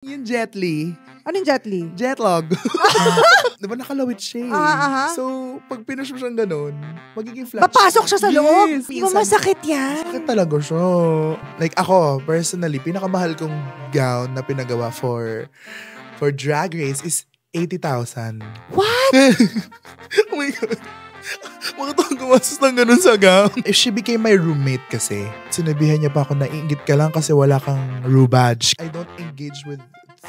Yung Jet Li. Anong Jet Li? Jetlog. Diba nakalawit siya eh. So, pag pinush mo siyang ganun, magiging flat. Papasok siya sa loob. Yes. Masakit yan. Sakit talaga siya. Like ako, personally, pinakamahal kong gown na pinagawa for Drag Race is 80,000. What? Oh my God. Mga taong gumastos ng ganun sa gown. If she became my roommate kasi, sinabihan niya pa ako na iingit ka lang kasi wala kang Rue badge. I don't engage with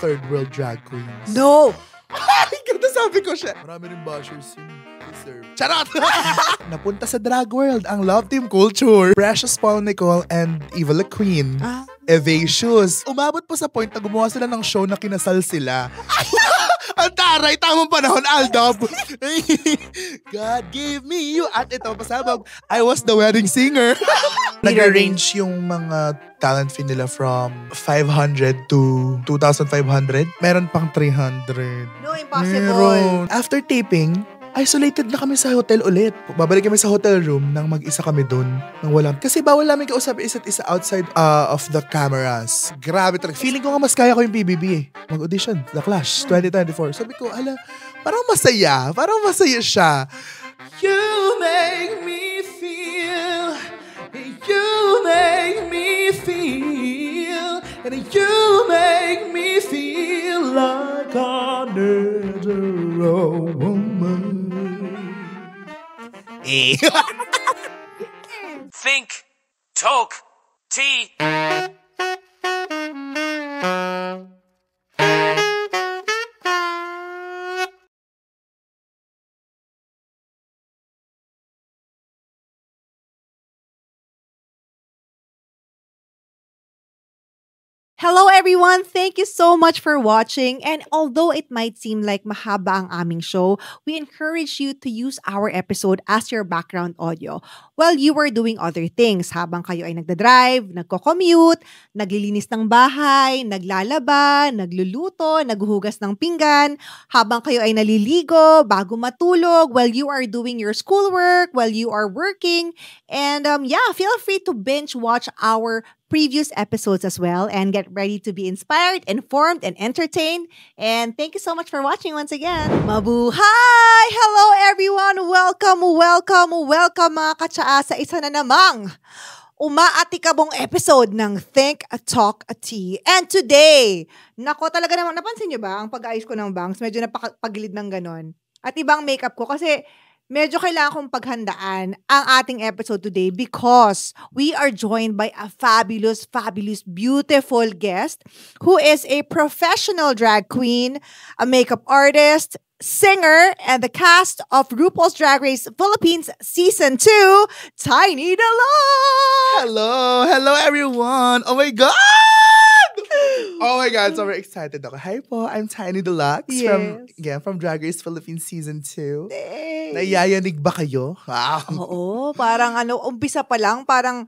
third world drag queens. No! Ay, ganda sabi ko siya. Marami rin bashers yun. Deserve. Charot! Napunta sa drag world ang Love Team Culture. Precious Paul Nicole and Eva La Queen. Evacious. Umabot po sa point na gumawa sila ng show na kinasal sila. Ang taray, tamang panahon, Aldab. God gave me you. At ito, pasabog, I was the wedding singer. Nag-arrange yung mga talent fee nila from 500 to 2,500. Meron pang 300. No, impossible. Meron. After taping, isolated na kami sa hotel ulit. Babalik kami sa hotel room nang mag-isa kami dun. Nang walang, kasi bawal namin kausapin isa't isa outside of the cameras. Grabe talaga. Feeling ko nga mas kaya ko yung PBB eh. Mag-audition, The Clash, 2024. Sabi ko, parang masaya. Parang masaya siya. You make me feel, you make me feel, and you make me feel like another woman. Think, talk, tea. Hello everyone! Thank you so much for watching, and although it might seem like mahaba ang aming show, we encourage you to use our episode as your background audio while you are doing other things. Habang kayo ay nagdadrive, nagko-commute, naglilinis ng bahay, naglalaba, nagluluto, naghuhugas ng pinggan, habang kayo ay naliligo, bago matulog, while you are doing your schoolwork, while you are working, and feel free to binge watch our previous episodes as well and get ready to be inspired, informed, and entertained. And thank you so much for watching once again. Mabuhay! Hello everyone! Welcome mga katsaa sa isa na namang umaatikabong episode ng Think, Talk, Tea. And today, nako talaga naman, napansin niyo ba ang pag-ayos ko ng bangs? Medyo napagilid ng ganon. At ibang makeup ko kasi medyo kailangan kong paghandaan ang ating episode today because we are joined by a fabulous, beautiful guest who is a professional drag queen, a makeup artist, singer, and the cast of RuPaul's Drag Race Philippines Season 2, Tiny Deluxe! Hello everyone! Oh my God! Oh my God, so very excited ako. Hi po, I'm Tiny Deluxe from Drag Race Philippines Season 2. Naiyayanig ba kayo? Wow. Oo, parang umpisa pa lang, parang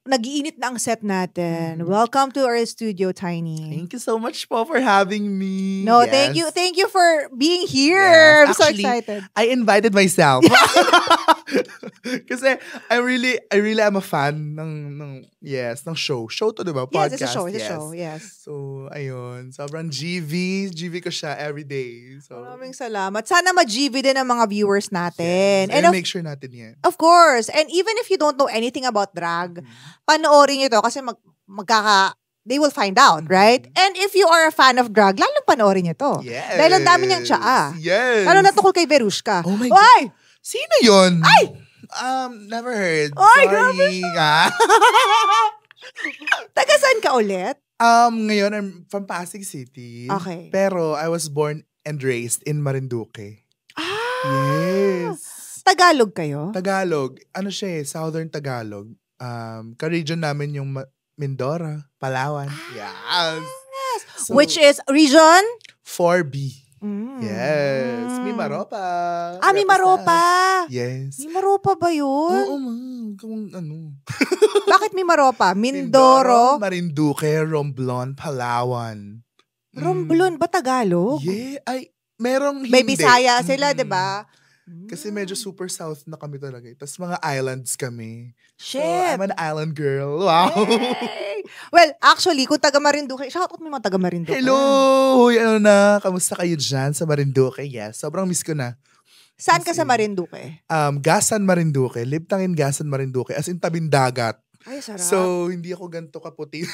nag-iinit na ang set natin. Welcome to our studio, Tiny. Thank you so much po for having me. No, yes. Thank you for being here. Yes. I'm Actually, so excited. I invited myself. Kasi I really am a fan ng show. Show to, diba? Podcast. Yes, it's a show, yes. So, ayun. Sobrang GV ko siya every day. So, maraming salamat. Sana ma-GV din ang mga viewers natin. Yes, and make sure natin yan. Of course. And even if you don't know anything about drag, panoorin nyo to kasi they will find out, right? And if you are a fan of drag, lalong panoorin nyo to. Yes. Dahil ang dami niyang tsaa. Yes. Lalo na tungkol kay Verushka. Oh my God. Ay! Sino yun? Ay! Never heard. Ay, sorry. Taga saan ka ulit? Ngayon, I'm from Pasig City. Okay. Pero I was born and raised in Marinduque. Yes. Tagalog kayo? Tagalog. Ano siya eh, Southern Tagalog. Ka-region namin yung Mindoro, Palawan. Yes. So, which is region? 4B. Yes. Mimaropa. Mimaropa. Yes. Mimaropa ba yun? Oo, ma'am. Bakit Mimaropa? Mindoro? Marinduque, Romblon, Palawan. Romblon ba Tagalog? Yeah. Ay, merong hindi. May Bisaya sila, diba? Kasi medyo super south na kami talaga. Tapos mga islands kami. Shit. So, I'm an island girl. Wow. Hey. Well, actually, kung taga Marinduque, shoutout mo yung mga taga Marinduque. Hello! Huy, ano na? Kamusta kayo dyan sa Marinduque? Yes, sobrang miss ko na. Saan ka sa Marinduque? Gasan Marinduque. Libtangin Gasan Marinduque. As in tabing dagat. Ay, sarap. So, hindi ako ganito kaputi.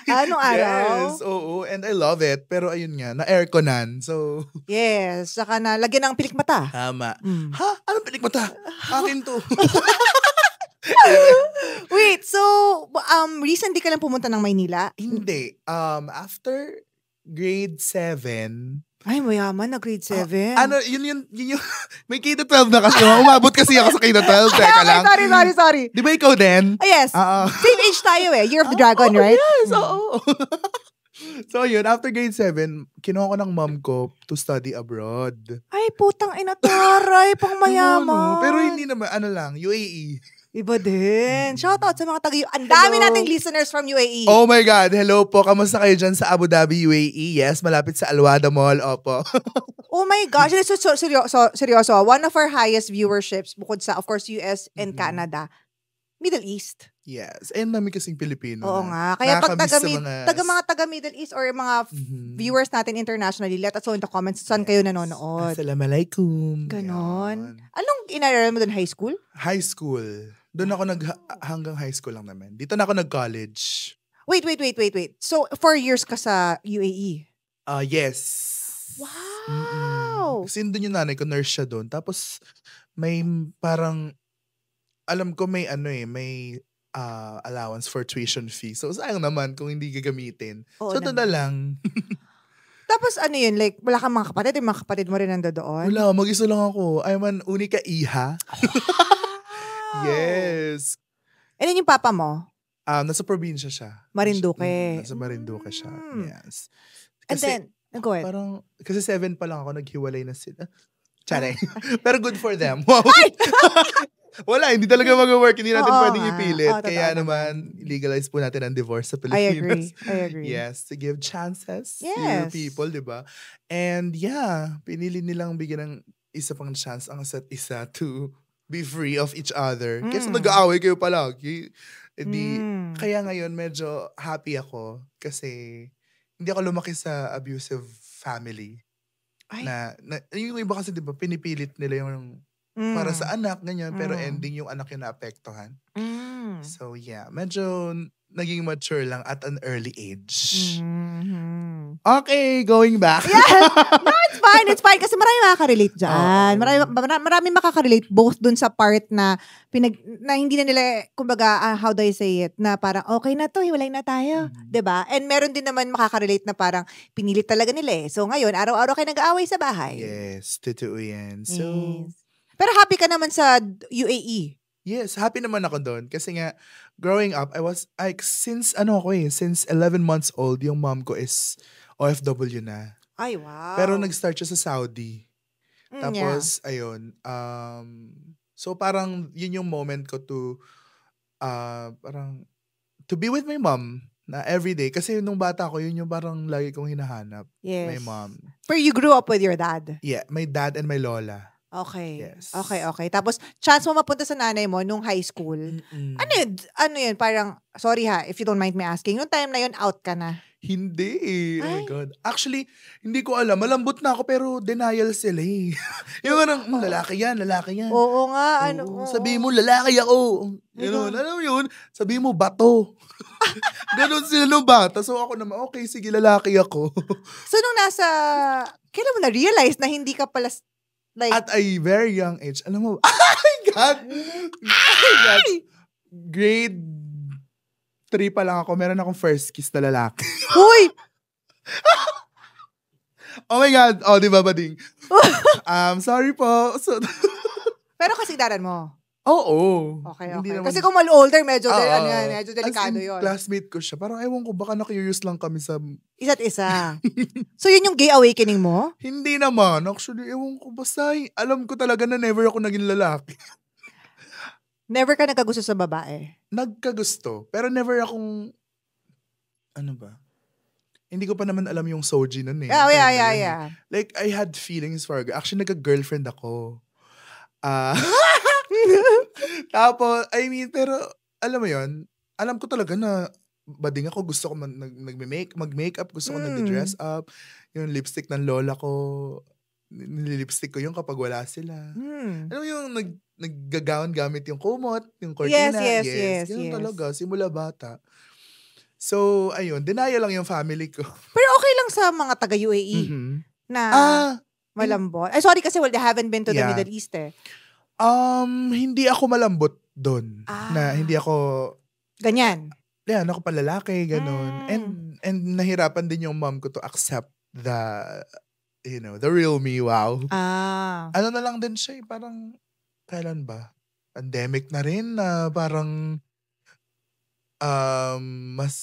Anong araw? Yes, oo. And I love it. Pero ayun nga, na-airconan. So, Yes, saka na lagyan ng pilik mata. tama. Mm. Ha? Anong pinikmata? Akin to. Wait, so recently ka lang pumunta ng Maynila? Hindi. After grade 7, Ay, mayaman na grade 7. yun yung, may K-12 na kasi. Umabot kasi ako sa K-12. Teka lang. Sorry. Di ba ikaw din? Ah, yes. Same age tayo Year of the Dragon, right? Yes, oo. So yun, after grade 7, kinuha ko ng mom ko to study abroad. Ay, putang ina, taray, pang mayaman. Pero hindi naman, UAE. Iba din. Shoutout sa mga taga Ang dami nating listeners from UAE. Oh my God, hello po. Kamusta kayo dyan sa Abu Dhabi, UAE? Yes, malapit sa Alwada Mall, opo. Oh my gosh, so seryoso. One of our highest viewerships, bukod sa, of course, US and Canada, Middle East. Yes, and namin kasing Pilipino. Oo nga. Kaya pag mga taga Middle East or mga viewers natin internationally, let us know in the comments saan kayo nanonood. Assalamualaikum. Ganon. Anong inaral mo doon? High school? High school. Doon ako hanggang high school lang naman. Dito na ako nag-college. Wait. So, 4 years ka sa UAE? Yes. Wow! Kasi doon yung nanay ko, nurse siya doon. Tapos, may parang, alam ko may may allowance for tuition fee. So, sayang naman kung hindi gagamitin. Oo so, doon na lang. Tapos yun, like, wala kang mga kapatid? Yung mga kapatid mo rin nandoon? Wala, mag-isa lang ako. I'm an unika iha. Yes. And then yung papa mo? Nasa probinsya siya. Marinduque. Nasa Marinduque siya. Yes. And then, go ahead. Parang, kasi 7 pa lang ako, naghiwalay na sila. Tsare. Pero good for them. Wow. Wala, hindi talaga mag-work. Hindi natin pwedeng ipilit. Kaya naman, legalize po natin ang divorce sa Pilipinas. I agree. Yes, to give chances to people, di ba? And yeah, pinili nilang bigyan ng isa pang chance ang isa't isa to be free of each other. Kasi nag-aaway kayo palagi. Kaya ngayon, medyo happy ako kasi hindi ako lumaki sa abusive family. Na yung iba kasi, di ba, pinipilit nila yung para sa anak, ganyan. Pero ending yung anak yung naapektuhan. So yeah, medyo naging mature lang at an early age. Okay, going back. Yes! No, it's fine. Kasi marami makaka-relate dyan. Marami makaka-relate both dun sa part na hindi na nila, kumbaga, how do I say it, na parang, okay na to, hiwalay na tayo. Diba? And meron din naman makaka-relate na parang, pinilit talaga nila So ngayon, araw-araw kayo nag-aaway sa bahay. Yes, totoo yan. So, pero happy ka naman sa UAE? Yes, happy naman ako doon. Kasi nga, growing up, I was, since 11 months old, yung mom ko is OFW na. Ay, wow. Pero nag-start siya sa Saudi. Tapos, ayun. So, parang, yun yung moment ko to, to be with my mom na everyday. Kasi nung bata ko, yun yung parang lagi kong hinahanap. Yes. My mom. Pero you grew up with your dad? Yeah, my dad and my lola. Okay. Yes. Okay. Tapos, chance mo mapunta sa nanay mo nung high school. Ano yun? Parang, sorry if you don't mind me asking, nung time na yun, out ka na? Hindi Oh my God. Actually, hindi ko alam. Malambot na ako pero denial sila Yung lalaki yan. Oo nga. Sabihin mo, lalaki ako. Alam mo yun? Sabihin mo, bato. Ganon sila nung bata. So ako naman, okay, sige, lalaki ako. So nung kailan mo na-realize na hindi ka pala, like, at a very young age, alam mo, oh my God! Grade 3 pa lang ako, meron akong first kiss na lalaki. Uy! Oh my God! Oh, di ba, bading? Sorry po. So, pero kasigdaran mo? Oo. Okay. Kasi kung older, medyo delikado yun. Classmate ko siya. Parang ewan ko, baka na-curious lang kami sa... Isa't isa. So yun yung gay awakening mo? Hindi naman. Actually, ewan ko. Basta alam ko talaga na never ako naging lalaki. Never ka nagkagusto sa babae? Nagkagusto. Pero never akong... Ano ba? Hindi ko pa naman alam yung soji nun Yeah. Like, I had feelings for a girl. Actually, nagka-girlfriend ako. Tapos, pero, alam mo yon, alam ko talaga na bading ako, gusto ko mag-makeup, gusto ko nag-dress up. Yung lipstick ng lola ko, nililipstick ko yung kapag wala sila. Ano yung naggagawin gamit yung kumot, yung cortina. Yes. Ganun talaga, simula bata. So, ayun, dinaya lang yung family ko. Pero okay lang sa mga taga-UAE na malambot. Ay, sorry kasi they haven't been to the Middle East eh. Hindi ako malambot doon. Na hindi ako... Ganyan. Yan, ako palalaki, ganun. And nahirapan din yung mom ko to accept the real me, wow. Ano na lang din siya, parang, kailan ba? Pandemic na rin, na parang, mas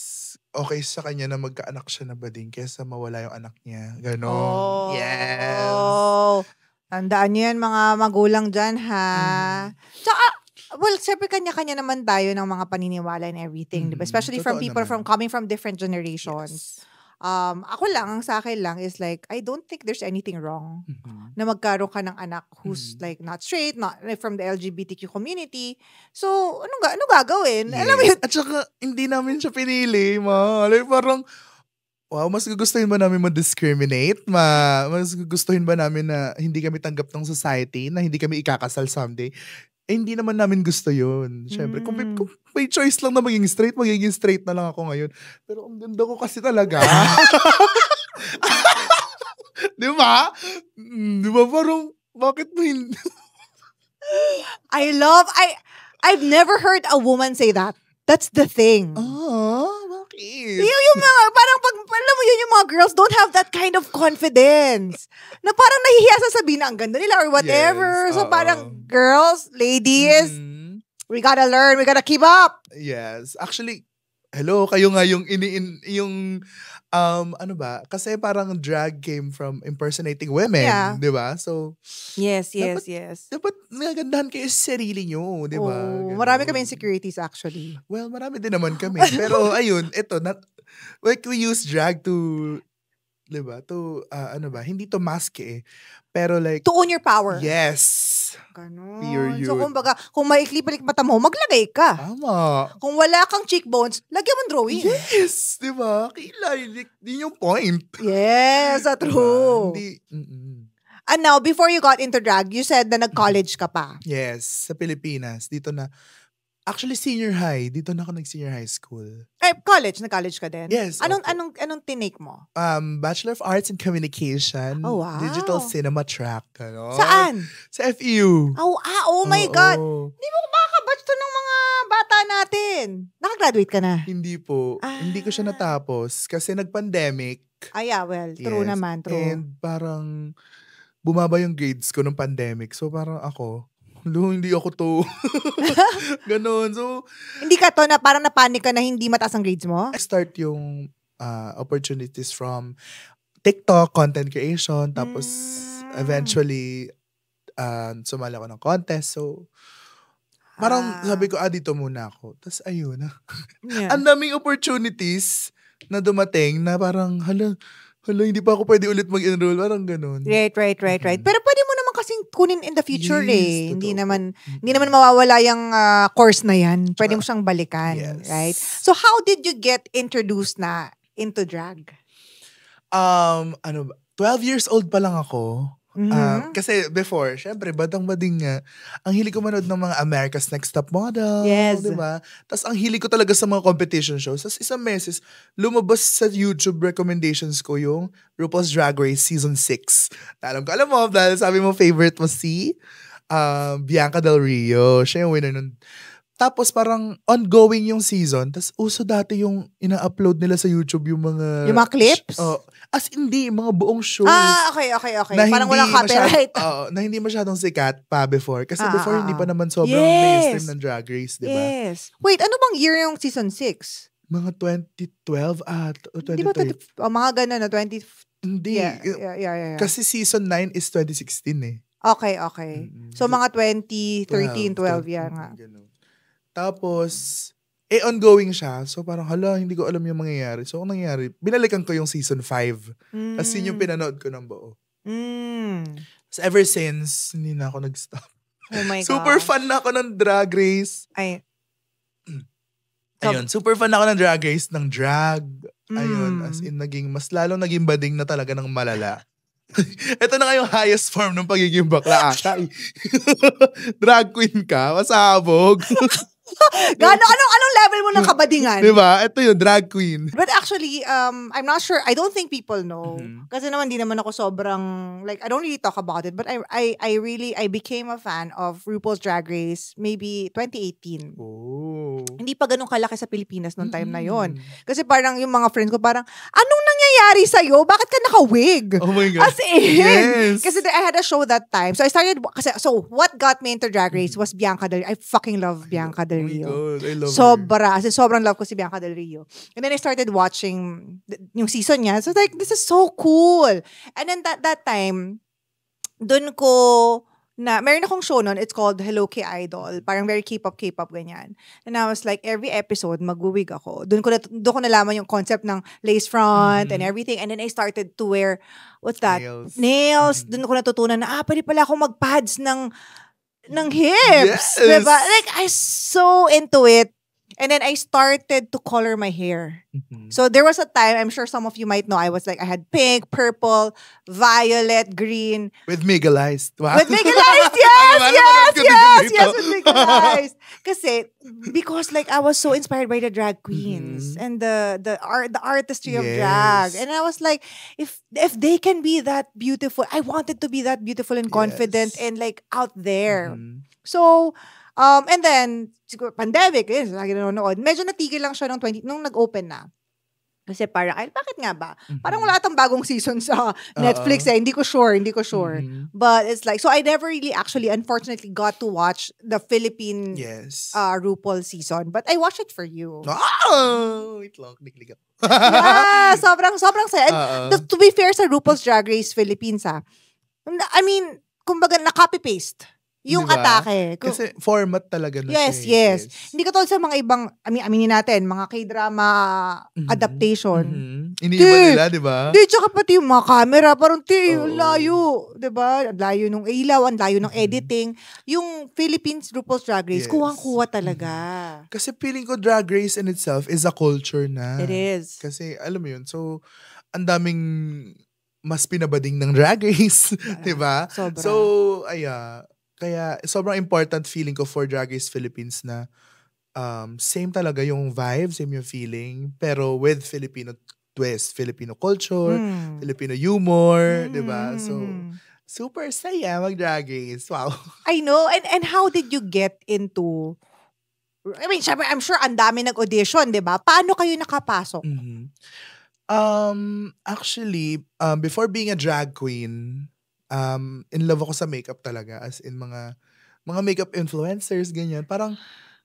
okay sa kanya na magkaanak siya na bading kaysa mawala yung anak niya. Ganon. Yes. Tandaan niyo yan, mga magulang dyan, ha? Tsaka, well, syempre kanya-kanya naman tayo ng mga paniniwala and everything, diba? Especially from people coming from different generations. Yes. Ako lang, ang sa akin lang is like, I don't think there's anything wrong na magkaroon ka ng anak who's like not straight, not from the LGBTQ community. So, ano gagawin? Yes. Alam mo yun? At saka, hindi namin siya pinili, ma. Like, parang, wow, mas gugustuhin ba namin ma-discriminate? Mas gugustuhin ba namin na hindi kami tanggap ng society, na hindi kami ikakasal someday? Hindi naman namin gusto yun. Siyempre, kung may choice lang na magiging straight na lang ako ngayon. Pero ang ganda ko kasi talaga. Di ba? Di ba parang, bakit mo hindi? I've never heard a woman say that. That's the thing. Bakit? Yung mga, parang alam mo yun, yung mga girls don't have that kind of confidence. Na parang nahihiya sasabihin na ang ganda nila or whatever. Yes, so parang, girls, ladies, we gotta learn, we gotta keep up. Yes. Actually, hello, kayo nga yung ano ba? Kasi parang drag came from impersonating women, di ba? So, yes. Dapat nagandahan kayo sa sarili nyo, di ba? Marami kami insecurities actually. Well, marami din naman kami. Pero ayun, like we use drag to, di ba? To, hindi to mask eh. Pero like, to own your power. Yes. Ganon. Period. So kumbaga, kung maikli-balik mata mo, maglagay ka. Tama. Kung wala kang cheekbones, lagyan mo drawing. Yes, di ba? Kilay, di yung point. Yes, true. Hindi, And now, before you got into drag, you said na nag-college ka pa. Yes, sa Pilipinas. Dito na. Actually, senior high. Dito na ako nag-senior high school. College? Nag-college ka din? Yes. Anong tinake mo? Bachelor of Arts in Communication. Oh, wow. Digital Cinema Track. Ano? Saan? Sa FEU. Oh my God. Hindi mo makabatch to ng mga bata natin. Nakagraduate ka na? Hindi po. Hindi ko siya natapos. Kasi nag-pandemic. Well, true naman. True. And parang bumaba yung grades ko nung pandemic. So parang ako, hindi ako to. Ganon. So, hindi ka to na parang napanik ka na hindi mataas ang grades mo? I start yung opportunities from TikTok, content creation. Tapos, eventually, sumali ako ng contest. So, parang sabi ko, dito muna ako. Tapos, ayun. Ang daming opportunities na dumating na parang, hala, hindi pa ako pwede ulit mag-enroll. Parang ganun. Right. Pero pwede mo naman kasing kunin in the future Hindi naman mawawala yung course na yan. Pwede mo siyang balikan. Yes. Right? So, how did you get introduced na into drag? 12 years old pa lang ako. Kasi before, syempre, badang-bading nga, ang hilig ko manood ng mga America's Next Top Model. Yes. Diba? Tapos ang hilig ko talaga sa mga competition shows. Tapos isang meses, lumabas sa YouTube recommendations ko yung RuPaul's Drag Race Season 6. Alam mo, dahil sabi mo favorite mo si Bianca Del Rio. Siya yung winner nun. Tapos parang ongoing yung season. Tapos uso dati yung ina-upload nila sa YouTube yung mga clips? As hindi, mga buong shows. Okay. Parang walang copyright. Na hindi masyadong sikat pa before. Kasi before, hindi pa naman sobrang mainstream ng Drag Race, di ba? Yes. Wait, ano bang year yung season 6? Mga 2012 o 2012. Di ba mga ganun na 20... Hindi. Yeah. Kasi season 9 is 2016 eh. Okay. So mga 2013, 12 yan nga. Ganun. Tapos, ongoing siya. So parang, hindi ko alam yung mangyayari. So, ang nangyayari, binalikan ko yung season 5. Tapos yun yung pinanood ko ng buo. So, ever since, hindi na ako nag-stop. Oh my God. Super fan na ako ng Drag Race. Ayun, super fan ako ng Drag Race, ng drag. Ayun, as in, lalong naging bading na talaga ng malala. Ito na yung highest form ng pagiging bakla ata. Drag queen ka, masabog. Anong level mo ng kabadingan? Diba? Ito yung drag queen. But actually, I'm not sure. I don't think people know. Kasi naman, di naman ako sobrang, like, I don't really talk about it. But I became a fan of RuPaul's Drag Race maybe 2018. Oh. Hindi pa ganun kalaki sa Pilipinas noong time na yon. Kasi parang yung mga friends ko parang, anong nangyayari sa'yo? Bakit ka naka-wig? Oh my God. As in. Yes. Kasi I had a show that time. So I started, so what got me into Drag Race was Bianca Del Rio. I fucking love Bianca Del Rio. Oh my God, I love Sobra. As in, sobrang love ko si Bianca Del Rio. And then I started watching yung season niya. So like, this is so cool. And then that time, dun ko, meron akong show nun, it's called Hello K-Idol. Parang very K-pop, ganyan. And I was like, every episode, mag-wig ako. Doon ko nalaman yung concept ng lace front and everything. And then I started to wear, what's that? Nails. Doon ko natutunan na, pwede pala ako mag-pads ng hips. Yes. Diba? Like, I so into it. And then I started to color my hair. So there was a time, I'm sure some of you might know, I had pink, purple, violet, green. With Megalized. Wow. With Megalized, yes, with Megalized. Kasi, because like I was so inspired by the drag queens and the artistry of drag. And I was like, if they can be that beautiful, I wanted to be that beautiful and confident and like out there. So, and then, siguro, pandemic, lagi nanonood. Medyo natigil lang siya nung nag-open na. Kasi parang, bakit nga ba? Parang wala atang bagong season sa Netflix eh. Hindi ko sure. But it's like, so I never really actually, unfortunately, got to watch the Philippine RuPaul season. But I watched it for you. Oh! Wait lang, kliklik ako. Yeah, sobrang saya. And to be fair sa RuPaul's Drag Race Philippines, I mean, kumbaga, na-copy-paste. Yung diba? Atake. Kasi format talaga na yes, siya. yes. Hindi katulad sa mga ibang, aminin natin, mga K-drama adaptation. Iniiba nila, di ba? Di, tsaka pati yung mga camera, parang layo. Di ba? Ang layo ng ilaw, ang layo ng editing. Yung Philippines RuPaul's Drag Race, kuwang-kuwa talaga. Kasi feeling ko Drag Race in itself is a culture na. It is. Kasi, alam mo yun, so, ang daming mas pinabading ng Drag Race. Di ba? Sobra. So, kaya sobrang important feeling ko for Drag Race Philippines na same talaga yung vibe, same yung feeling, pero with Filipino twist, Filipino culture, Filipino humor, di ba? So, super saya mag-Drag Race. Wow. I know. And how did you get into, I mean, syempre, I'm sure ang dami nag-audition, di ba? Paano kayo nakapasok? Actually, before being a drag queen, in love ako sa makeup talaga. As in mga makeup influencers, ganyan. Parang,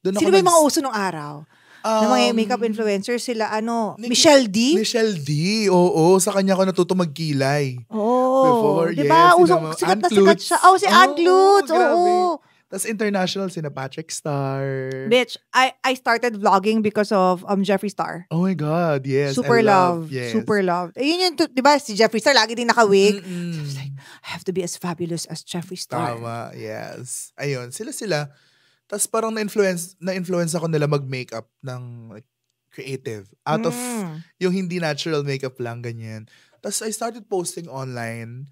doon ako sino ba yung mga uso nung araw? Na mga makeup influencers, sila Michelle D? Michelle D, oo. Sa kanya ako natuto magkilay. Oh, before, diba? yes. Usong, sikat na sikat siya. Oh, si Ann Glutz. Oo. Tapos international, sina Patrick Star. Bitch, I started vlogging because of Jeffree Star. Oh my God, yes. Super love. Yes. Super love. Yun yung, diba, si Jeffree Star, lagi din naka-wig. So I was like, I have to be as fabulous as Jeffree Star. Tama, yes. Ayun, sila. Tapos parang na-influence ako nila mag-makeup ng like, creative. Out of yung hindi natural makeup lang, ganyan. Tapos I started posting online.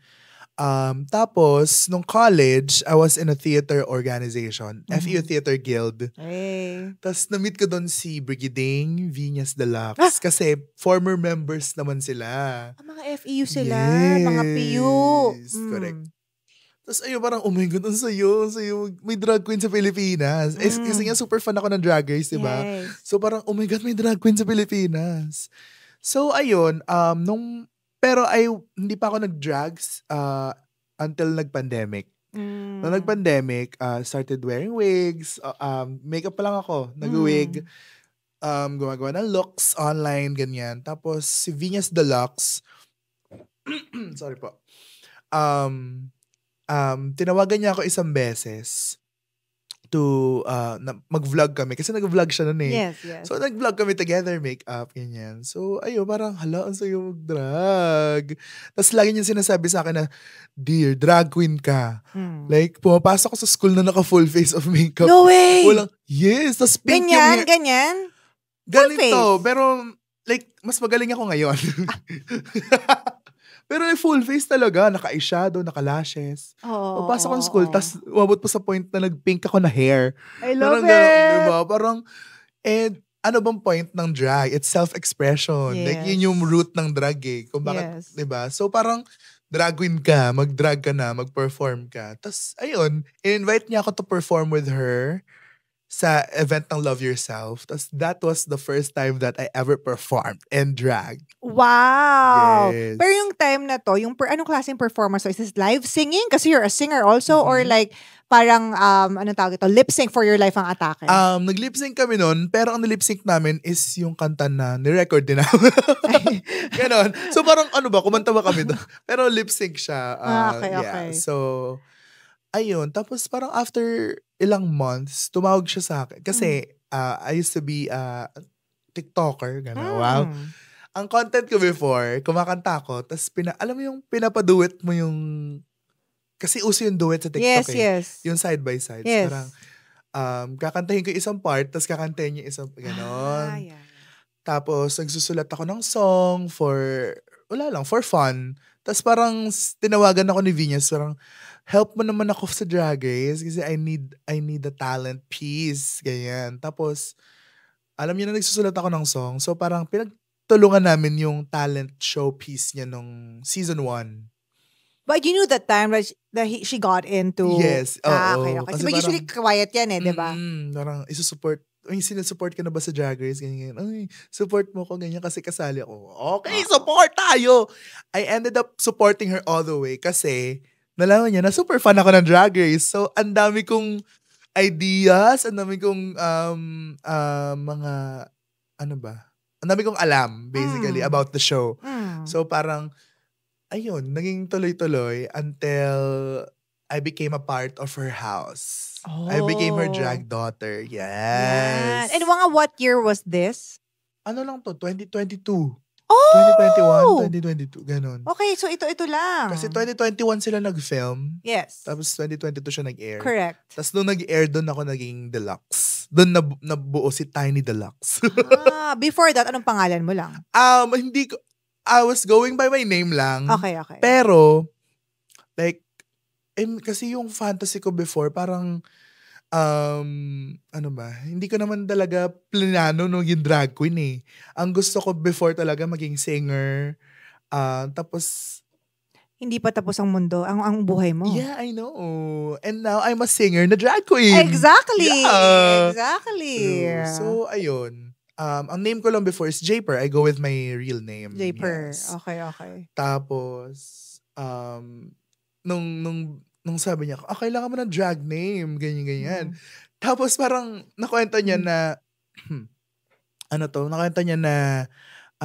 Tapos, nung college, I was in a theater organization, FEU Theater Guild. Hey. Tapos, na-meet ko doon si Brigading Viñas Deluxe. Kasi, former members naman sila. Mga FEU sila, yes. mga PU. Correct. Tapos, ayun, parang, oh my God, ang sayo. May drag queen sa Pilipinas. Kasi nga, super fan ako ng Drag Race, diba? Yes. So, parang, oh my God, may drag queen sa Pilipinas. So, ayun, pero hindi pa ako nag-drags until nag-pandemic. Nung nag-pandemic, started wearing wigs. Makeup pa lang ako. Nag-wig. Gumagawa ng looks online, ganyan. Tapos, si Viñas Deluxe, sorry po. Tinawagan niya ako isang beses to mag-vlog kami. Kasi nag-vlog siya nun eh. Yes. So, nag-vlog kami together, makeup, ganyan. So, ayun, parang, hala, ang sayo mag-drag. Tapos, lagi niya sinasabi sa akin na, dear, drag queen ka. Like, pumapasok ko sa school na naka-full face of makeup. No way! Walang, yes, tapos pink yung hair. Ganyan? Ganito, pero like, mas magaling ako ngayon. Pero like, full face talaga, naka-eyeshadow, naka-lashes. Pagpasok ko ng school, tas umabot pa sa point na nag-pink ako na hair. I love Parang it! ganun, diba? Parang, ano bang point ng drag? It's self-expression. Yes. Like, yun yung root ng drag eh. Kung bakit, diba? So, parang, drag queen ka, mag-drag ka na, mag-perform ka. Tapos, ayun, invite niya ako to perform with her sa event ng Love Yourself. Tapos, that was the first time that I ever performed in drag. Wow! Yes. Pero yung time na to, anong klaseng performance? So, is this live singing? Kasi you're a singer also? Or like, parang, anong tawag ito? Lip sync for your life ang atake? Nag-lip sync kami nun, pero ang lip sync namin is yung kanta na ni-record din namin. Ganon. So parang kumanta ba kami doon? Pero lip sync siya. Okay. So, ayun. Tapos parang after ilang months, tumawag siya sa akin. Kasi I used to be a TikToker. Gano'n. Wow. Ang content ko before, kumakanta ako, tapos alam mo yung pinapaduet mo yung. Kasi uso yung duet sa TikTok Yes. Yung side by side. Yes. Parang, kakantahin ko isang part, tapos kakantahin niya isang, ganon. Yeah. Tapos, nagsusulat ako ng song for fun. Tapos parang, tinawagan ako ni Venus, parang, help mo naman ako sa Drag Race kasi I need a talent piece. Ganyan. Tapos, alam niyo na nagsusulat ako ng song. So, parang, pinagtulungan namin yung talent show piece niya nung season 1. But you knew that time that she got into... Yes. Okay. Kasi But usually quiet yan di ba? Parang sinusupport ka na ba sa Drag Race? Ganyan. Ay, support mo ko, ganyan, kasi kasali ako. Okay, support tayo! I ended up supporting her all the way kasi nalaman niya na super fan ako ng Drag Race. So, ang dami kong ideas, ang dami kong ang dami kong alam, basically, about the show. So, parang, ayun, naging tuloy-tuloy until I became a part of her house. I became her drag daughter. Yes. And what year was this? Ano lang to? 2022. 2021, 2022. Ganon. Okay, so ito lang. Kasi 2021 sila nag-film. Yes. Tapos 2022 siya nag-air. Correct. Tapos nung nag-air, doon ako naging deluxe. Doon nabuo si Tiny Deluxe. Before that, anong pangalan mo lang? Hindi ko, I was going by my name lang. Okay. Pero, like, kasi yung fantasy ko before, parang, hindi ko naman talaga planano yung drag queen eh. Ang gusto ko before talaga maging singer. Tapos, hindi pa tapos ang mundo, ang buhay mo. Yeah, I know. And now, I'm a singer na drag queen. Exactly. Yeah. Exactly. So, ayun. Ang name ko lang before is Japer. I go with my real name. Japer. Yes. Okay. Tapos, nung sabi niya, kailangan mo ng drag name, ganyan. Tapos parang nakwento niya na, nakwento niya na,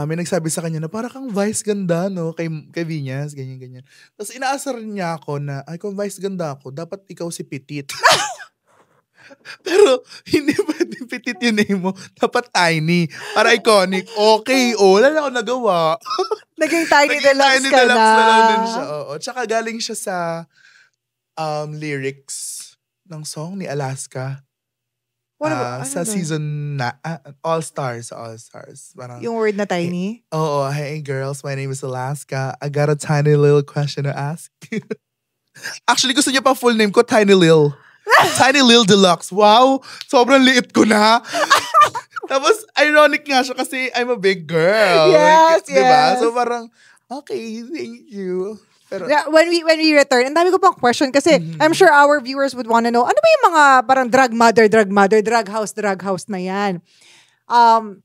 may nagsabi sa kanya na parang kang Vice ganda, no? Kay Vinyas, ganyan. Tapos inaasar niya ako na, kung Vice ganda ako, dapat ikaw si Petit. Pero, hindi pwede Petit yung name mo. Dapat Tiny. Para iconic. Okay, wala na ako nagawa. Naging Tiny Deluxe ka na. Na lang din siya. Tsaka galing siya sa lyrics ng song ni Alaska. Sa season na, All Stars. Parang, yung word na Tiny? Hey girls, my name is Alaska. I got a tiny little question to ask. Actually, gusto niya pa full name ko, Tiny Lil. Tiny Lil Deluxe. Wow! Sobrang liit ko na. Tapos, ironic nga siya kasi I'm a big girl. Yes. Diba? So parang, okay, thank you. Pero, when we return, ang dami ko pang question kasi I'm sure our viewers would wanna know, ano ba yung mga parang drag mother, drag house na yan? I'm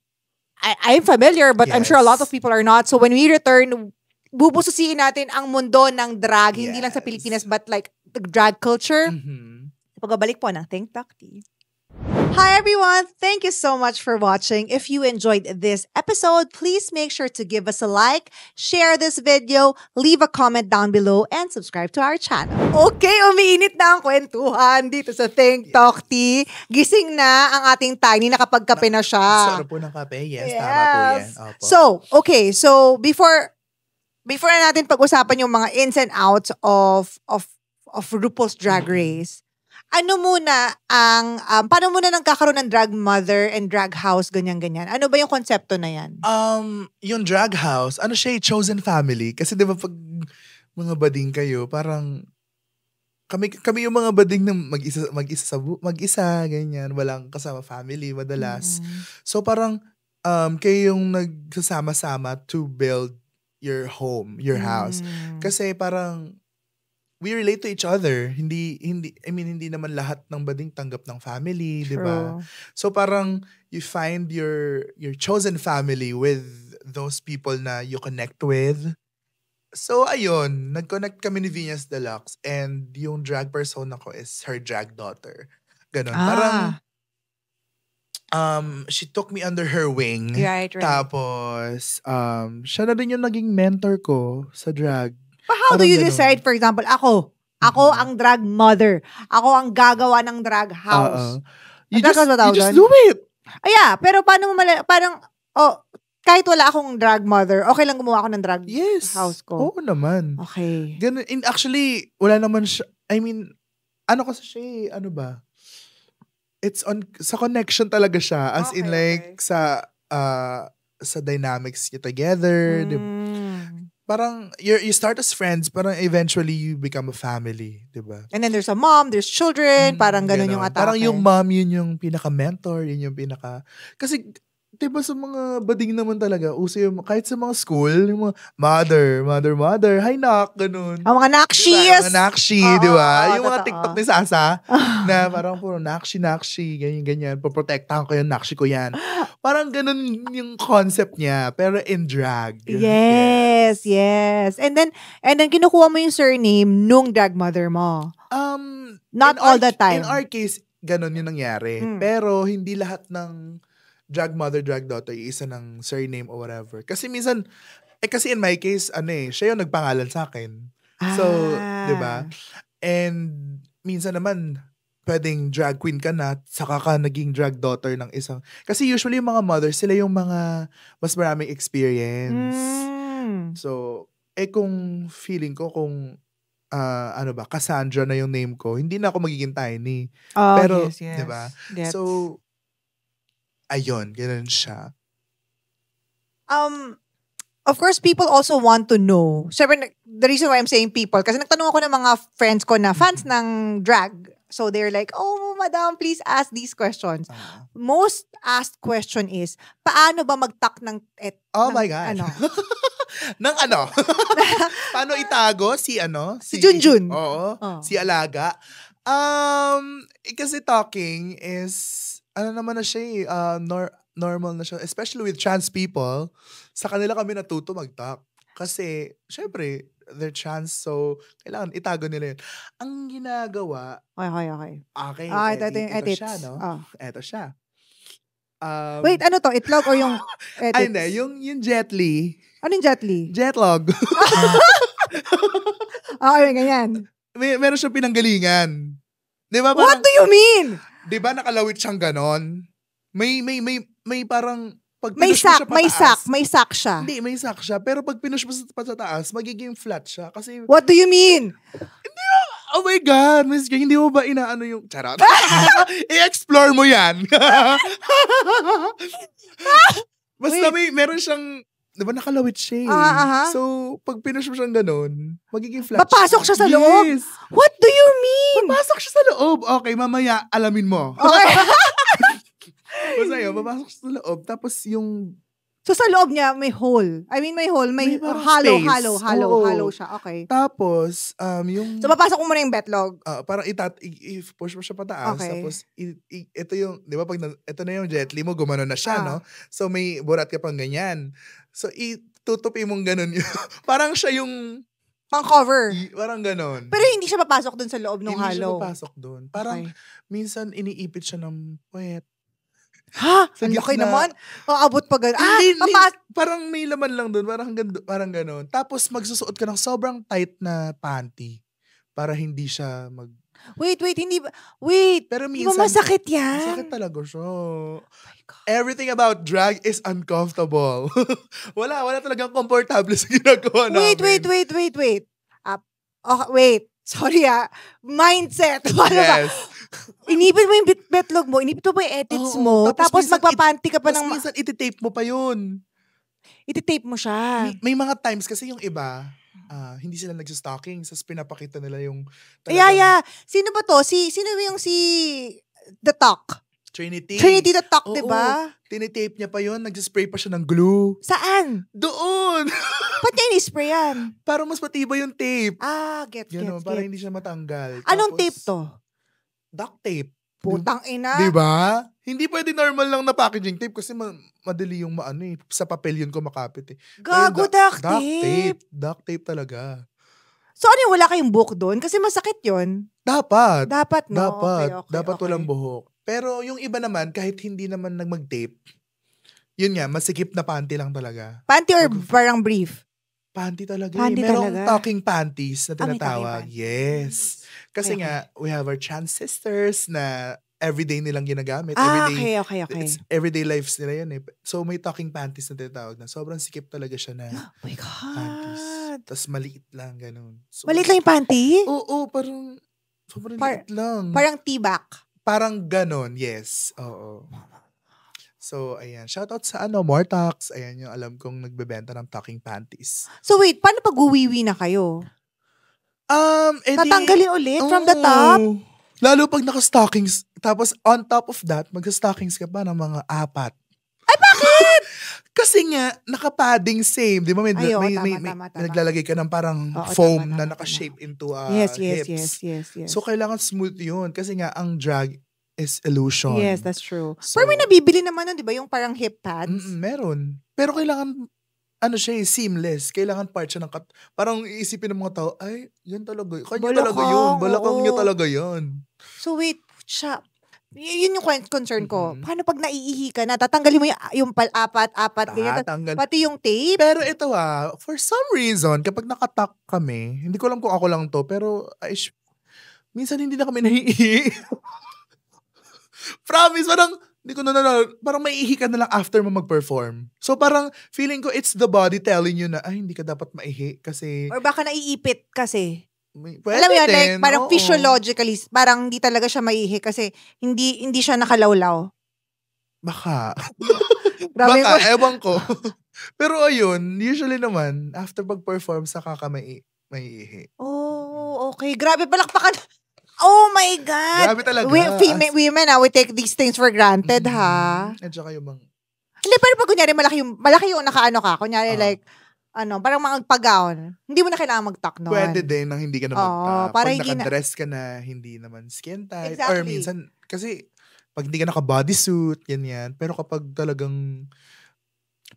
familiar, but I'm sure a lot of people are not. So when we return, bubususiin natin ang mundo ng drag, hindi lang sa Pilipinas, but like the drag culture. Pagbabalik po ng Think Talk Tea. Hi everyone! Thank you so much for watching. If you enjoyed this episode, please make sure to give us a like, share this video, leave a comment down below, and subscribe to our channel. Okay, umiinit na ang kwentuhan dito sa Think Talk Tea. Gising na ang ating Tiny, nakapagkape na siya. Sarap po ng kape. Yes, tama po yan. Opo. So, before na natin pag-usapan yung mga ins and outs of RuPaul's Drag Race, Ano muna ang, paano muna nagkakaroon ng drag mother and drag house, ganyan-ganyan? Ano ba yung konsepto na yan? Yung drag house, ano siya, chosen family. Kasi di ba pag mga bading kayo, parang kami yung mga bading na mag-isa, ganyan. Walang kasama family, madalas. So parang kayo yung nagsasama-sama to build your home, your house. Kasi parang we relate to each other. Hindi naman lahat ng bading tanggap ng family, di ba? So parang you find your chosen family with those people na you connect with. So ayun, nag-connect kami ni Venus Deluxe and yung drag persona ko is her drag daughter. Ganon. Parang she took me under her wing. Right. Tapos siya na din yung naging mentor ko sa drag. But how do you decide, for example, ako ang drag mother. Ako ang gagawa ng drag house. You just do it. Yeah, pero paano mo parang, kahit wala akong drag mother, okay lang gumawa ako ng drag house ko? Oo naman. Okay. Ganun, actually, wala naman siya, ano kasi siya ano ba? It's sa connection talaga siya. As in like, sa dynamics you together. Parang, you start as friends, parang eventually you become a family, di ba? And then there's a mom, there's children, parang ganun yung atake. Parang yung mom, yun yung pinaka-mentor, yun yung kasi, di ba sa mga bading naman talaga, uso yung, kahit sa mga school, yung mga mother, hi nak, ganun. Ang mga nakshis! Diba? Mga nakshi, di ba? Yung mga TikTok ni Sasa, na parang puro nakshi, ganyan, poprotektahan ko yung nakshi ko yan. Parang ganun yung concept niya, pero in drag. Yes. And then kinukuha mo yung surname nung drag mother mo. Not all the time. In our case, ganun yung nangyari. Pero hindi lahat ng drag mother, drag daughter, isa ng surname or whatever. Kasi minsan, kasi in my case, siya yung nagpangalan sa akin. So, di ba? And minsan naman, pwedeng drag queen ka na, saka ka naging drag daughter ng isang. Kasi usually yung mga mothers, sila yung mga mas maraming experience. So, kung feeling ko, kung Cassandra na yung name ko, hindi na ako magiging tiny. Pero, yes. di ba? So, ayun, ganun siya. Of course, people also want to know. Siyempre, the reason why I'm saying people, kasi nagtanong ako ng mga friends ko na fans ng drag. So they're like, oh, madam, please ask these questions. Most asked question is, paano ba mag-tuck ng... my God. Ng ano? Paano itago? Si Junjun. Oo. Si Alaga. Kasi talking is... naman na siya normal na siya. Especially with trans people, sa kanila kami natuto mag-talk. Kasi, syempre, they're trans, so kailangan itago nila yun. Ang ginagawa... Okay. Ito yung edits. Siya, no? Ito siya. Wait, ano to? Itlog or yung edits? Ay, hindi. Yung Jet Li. Ano yung Jet Li? Jetlog. Okay, ganyan. Meron siyang pinanggalingan. Di ba? What do you mean? Di ba nakalawit siyang ganon? May parang pag may pinush mo siya pataas. May sack siya. Hindi, may sack siya. Pero pag pinush mo sa taas, magiging flat siya. Kasi, what do you mean? Hindi, oh my God, Miss Jane, hindi mo ba inaano yung charot? I-explore mo yan. Basta meron siyang, di ba nakalawit siya So, pag pinush mo siyang ganon, magiging flat papasok siya sa loob? Yes. What do you mean? Papasok siya sa loob. Okay, mamaya, alamin mo. Okay. Basta yun, papasok siya sa loob. Tapos yung... So, sa loob niya, may hole. I mean, may hole. May hollow siya. Okay. Tapos, yung... So, papasok mo muna yung betlog. Parang i-push mo siya pataas. Okay. Tapos, ito yung... Di ba, ito na yung Jet Li mo, gumano na siya, no? So, may burat ka pang ganyan. So, itutupi mong ganun yun. Parang siya yung... Pang-cover. Parang ganun. Pero hindi siya papasok dun sa loob ng hollow. Hindi siya papasok dun. Parang, minsan, iniipit siya ng puwet. Ha? Ang laki naman. Abot pa gano'n. Parang may laman lang doon. Parang gano'n. Tapos magsusuot ka ng sobrang tight na panty para hindi siya Wait, hindi ba? Wait. Pero minsan, masakit yan. Masakit talaga siya. Oh everything about drag is uncomfortable. wala talagang komportable sa ginagawa namin. Wait. Wait. Sorry Mindset. Yes. Inipit mo yung betlog mo, inipit mo yung edits mo, tapos magpapanty ka pa ng... minsan ititape mo pa yun. Ititape mo siya. May mga times kasi yung iba, hindi sila nagsistocking, tapos pinapakita nila yung... Yeah. Sino ba to? Sino yung si The Talk? Trinity The Talk, diba? Tinitape niya pa yun, nagsispray pa siya ng glue. Saan? Doon! Ba't niya in-spray yan? Para mas matibay yung tape. Gets. Para hindi siya matanggal. Anong tape to? Duct tape. Putang ina. Diba? Hindi pwede normal lang na packaging tape kasi madali yung sa papel yun kumakapit eh. Gago, duct tape. Duct tape talaga. So ano wala kayong buhok doon? Kasi masakit yun. Dapat. No? Dapat walang buhok. Pero yung iba naman, kahit hindi naman nagmag-tape, yun nga, masikip na panty lang talaga. Panty or parang brief? Panty talaga. Merong talking panties na tinatawag. Yes. Kasi nga, we have our trans sisters na everyday nilang ginagamit. Okay. It's everyday lives nila yun eh. So may talking panties na tinatawag na. Sobrang sikip talaga siya na oh my God. panties. Tapos maliit lang, ganun. So, maliit lang yung panty? Oo, parang sobrang liit lang. Parang T-back. Parang ganon, yes. Oo. So, ayan. Shoutout sa Mortax. Ayan yung alam kong nagbebenta ng talking panties. So wait, paano pag uwiwi na kayo? Tatanggalin ulit from the top? Lalo pag naka-stockings. Tapos on top of that, mag-stockings ka pa ng mga 4. Ay, bakit? Kasi nga, naka-padding same. Di ba? May tama. naglalagay ka ng parang foam na naka-shape into hips. Yes. So, kailangan smooth yun. Kasi nga, ang drag is illusion. Yes, that's true. So, pero may nabibili naman nun, di ba? Yung parang hip pads. Meron. Pero kailangan, seamless. Kailangan part siya ng parang iisipin ng mga tao, ay, yan talaga. Kanya talaga yun. Balakang niya talaga yun. So wait, yun yung concern ko. Paano pag naiihi ka na, tatanggalin mo yung apat, ganyan, pati yung tape? Pero ito for some reason, kapag nakatak kami, hindi ko alam kung ako lang to, pero minsan hindi na kami naiihi. Promise, parang maiihi ka na lang after mo mag-perform. So parang feeling ko it's the body telling you na, hindi ka dapat maihi kasi... Or baka naiipit kasi. Pwede alam mo yun, din, like, parang physiologically, parang hindi talaga siya maihi kasi hindi siya nakalawlaw. Baka. Baka, ewan ko. Pero ayun, usually naman, after pag-perform, saka ka maiihi. Oh, okay. Grabe, palakpakan. Oh my God! Grabe talaga. Women, we take these things for granted, ha? At saka yung Hindi, pero pag kunyari, malaki yung nakaano ka. Kunyari, parang mga pag-gown. Hindi mo na kailangan mag-tuck noon. Pwede din nang hindi ka na mag-tuck. Para pag naka-dress ka na, hindi naman skin tight. Exactly. Or minsan, kasi, pag hindi ka naka-bodysuit, ganyan. Pero kapag talagang...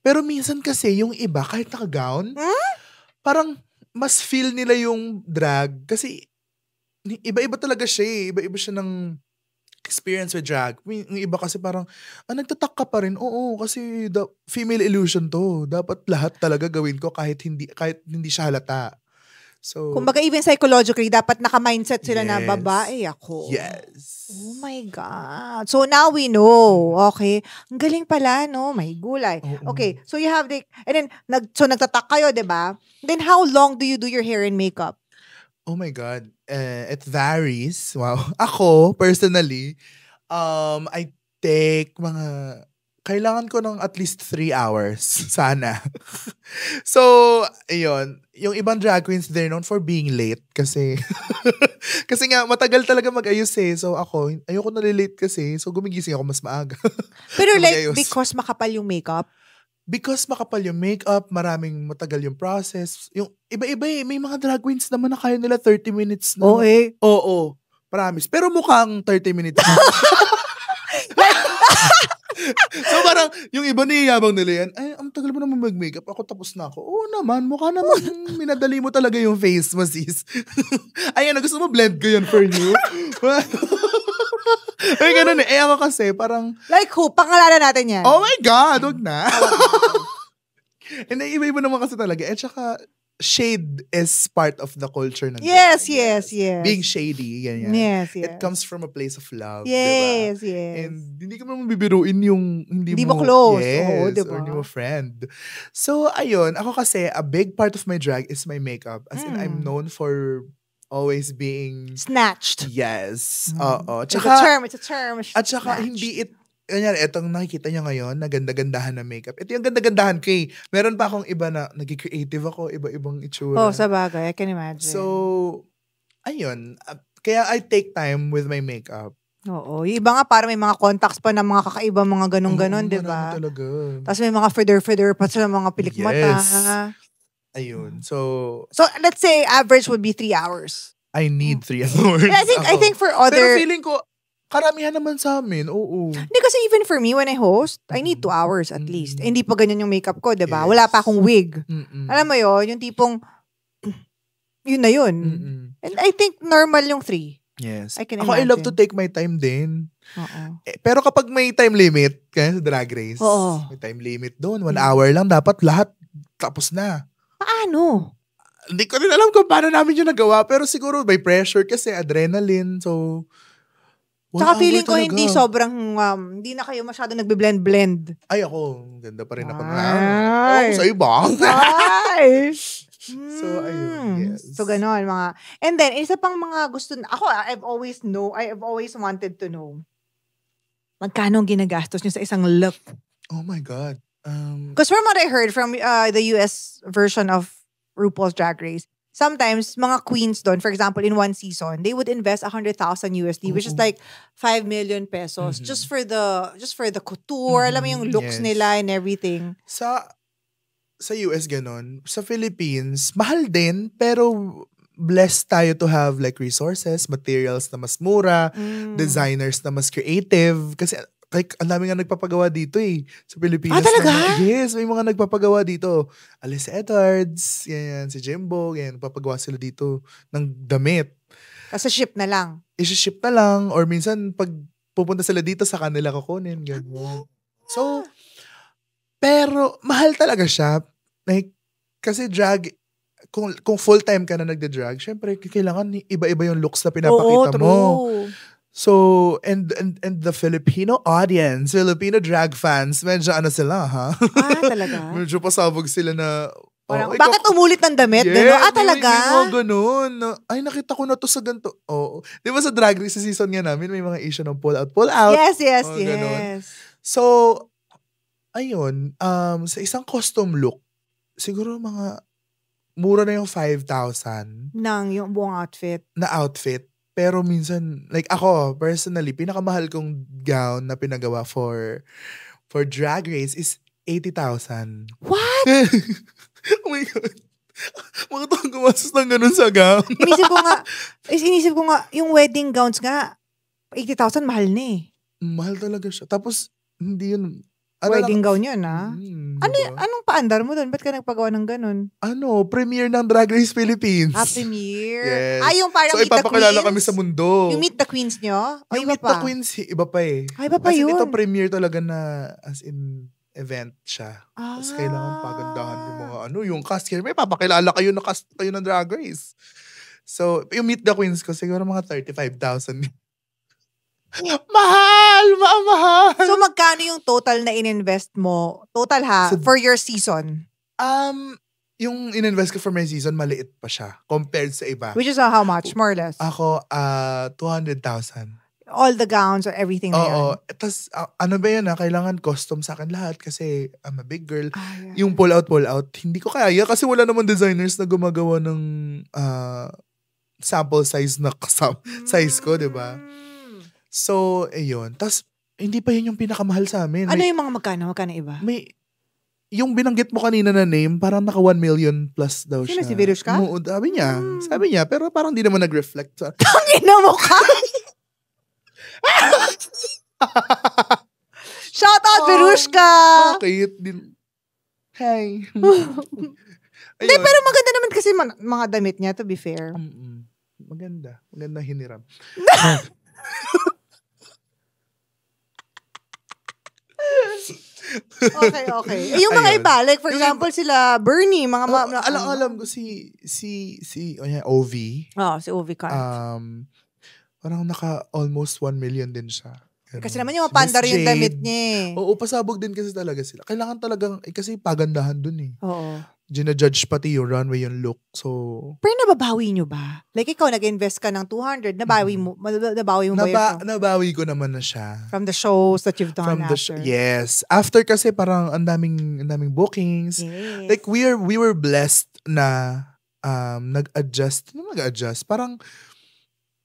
Pero minsan kasi, yung iba, kahit naka-gown, parang mas feel nila yung drag. Kasi, iba-iba talaga siya eh. Iba-iba siya ng experience with drag. Yung iba kasi parang, nagtatak ka pa rin. Oo, kasi female illusion to. Dapat lahat talaga gawin ko kahit hindi siya halata. So, kumbaga even psychologically, dapat naka-mindset sila na babae ako. Yes. Oh my God. So now we know. Okay. Ang galing pala, no? May gulay. Okay. So you have and then, nagtatak kayo, diba? Then how long do you do your hair and makeup? Oh my God. It varies. Wow. Ako, personally, I take kailangan ko ng at least 3 hours. Sana. So, ayun. Yung ibang drag queens, they're known for being late. Kasi, kasi nga, matagal talaga mag-ayos eh. So, ako, ayoko nalilate kasi. So, gumigising ako mas maaga. Pero like, because makapal yung makeup? Because makapal yung makeup, maraming matagal yung process. Yung iba-iba eh. May mga drag queens naman na kaya nila 30 minutes na. Oo. Promise. Pero mukhang 30 minutes na. So parang, yung iba niyayabang nila yan, ay, ang tagal mo naman mag-makeup. Ako tapos na ako. Oo naman, mukha naman minadali mo talaga yung face mo, sis. Ayan, gusto mo blend ko yun for you? Ay, ganun eh. Ako kasi, parang... Like who? Pangalanan natin yan. Oh my God, wag na. And iba-iba naman kasi talaga. At saka, shade is part of the culture ng yes. Being shady, ganyan. Yes. It comes from a place of love, yes, diba? Yes. And hindi ka naman bibiruin yung hindi mo close. Yes, diba? or hindi mo friend. So, ayun, ako kasi, a big part of my drag is my makeup. As in, I'm known for always being... Snatched. Yes. Oo. It's a term. At saka, hindi kanyari, etong nakikita niya ngayon, na ganda-gandahan na makeup. Ito yung ganda-gandahan ko eh. Meron pa akong iba na, nag-creative ako, iba-ibang itsura. Sa bagay. I can imagine. So, ayun. Kaya I take time with my makeup. Oo. Yung iba nga, parang may mga contacts pa ng mga kakaiba, mga ganun-ganon, di ba? Talaga. Tapos may mga feather pa sa mga pilikmata. Yes. Ayun. So, let's say average would be 3 hours. I need 3 hours. I think for other... Pero feeling ko, karamihan naman sa amin. Oo. Hindi kasi even for me, when I host, I need 2 hours at least. Hindi pa ganyan yung makeup ko, diba? Yes. Wala pa akong wig. Alam mo yun, yung tipong, yun na yun. And I think normal yung 3. Yes. I can imagine. I love to take my time din. Pero kapag may time limit, kaya sa Drag Race, may time limit doon. 1 hour lang, dapat lahat tapos na. Paano? Hindi ko rin alam kung paano namin yung nagawa, pero siguro may pressure kasi adrenaline, so... Tsaka feeling ko hindi sobrang, hindi na kayo masyado nagbe-blend-blend. Ay, ako. Ganda pa rin ako na. Sa iba. Ay! So, ayun. Yes. So, ganon, mga... And then, isa pang mga gusto... Ako, I've always wanted to know magkano ang ginagastos nyo sa isang look. Oh my God. Because from what I heard from the US version of RuPaul's Drag Race, sometimes, mga queens doon, for example, in one season, they would invest 100,000 USD, which is like 5 million pesos just for the couture, alam mo yung looks nila and everything. Sa US ganon, sa Philippines, mahal din, pero blessed tayo to have like resources, materials na mas mura, designers na mas creative, kasi like, ang dami nga nagpapagawa dito eh. Sa Pilipinas. Talaga? Yes, may mga nagpapagawa dito. Alice Edwards, yan, si Jimbo, yan, nagpapagawa sila dito ng damit. Kasi ship na lang. I-ship na lang, or minsan, pag pupunta sila dito, sa kanila kukunin. Ganyan. So, pero, mahal talaga siya. Like, kasi drag, kung full-time ka na nagde-drag, syempre, kailangan iba-iba yung looks na pinapakita mo. So, and the Filipino audience, Filipino drag fans, medyo ano sila, ha? Talaga? Medyo pasabog sila na... Parang, bakit umulit ng damit? Yeah, talaga? May mga ganun. Ay, nakita ko na to sa ganito. Oo. Di ba sa Drag Race sa season nga namin, may mga issue ng pull out. Yes. Ganun. So, ayun, sa isang costume look, siguro mga mura na yung 5,000. Yung buong outfit. Na outfit. Pero minsan, like ako, personally, pinakamahal kong gown na pinagawa for Drag Race is 80,000. What? Oh my God. Mga taong gumastos ng ganun sa gown. Inisip ko nga, yung wedding gowns nga, 80,000 mahal na eh. Mahal talaga siya. Tapos, hindi yun. Wedding gown yun, ha? Diba? Anong paandar mo doon? Ba't ka nagpagawa ng ganun? Premiere ng Drag Race Philippines. Premiere? Yes. Yung parang so, meet the queens? ipapakilala kami sa mundo. Yung meet the queens nyo? O yung iba meet pa? the queens, iba pa eh. Iba pa yun? Kasi ito premiere talaga na as in event siya. Tapos kailangan pagandahan yung mga yung cast. May papakilala kayo na cast kayo ng Drag Race. So, yung meet the queens ko, siguro mga 35,000. Mahal! So, magkano yung total na ininvest mo? Total for your season? Yung ininvest ko for my season, maliit pa siya compared sa iba. Which is how much, more or less? Ako, 200,000. All the gowns or everything na Oo. yan? Tapos, ano ba yun kailangan custom sa akin lahat kasi I'm a big girl. Yeah. Yung pull out, hindi ko kaya kasi wala naman designers na gumagawa ng sample size na size ko, di ba? So, ayun. Tapos, hindi pa yun yung pinakamahal sa amin. Ano yung mga magkano? Magkano iba? Yung binanggit mo kanina na name, parang naka 1 million plus daw siya. Sino si Verushka? Sabi niya, pero parang di naman nag-reflect. Tangina mo ka! Shout out, Verushka! Bakit? Hey. Hindi, pero maganda naman kasi mga damit niya, to be fair. Maganda. Maganda hiniram. Okay. Yung mga iba, like for example, sila Bernie, mga alam ko si OV. Si OV Kant. Parang naka almost 1 million din siya. Ganun. Kasi naman yung mapandar yung damit niya eh. Oo, pasabog din kasi talaga sila. Kailangan talagang, kasi pagandahan dun eh. Oo. Gina-judge pati yung runway, yung look. So, Pero nababawi nyo ba? Like ikaw, nag-invest ka ng 200, nabawi mo ba yun? nabawi ko naman na siya. From the shows that you've done after? Yes. After kasi parang ang daming bookings. Yes. Like we were blessed na nag-adjust. Parang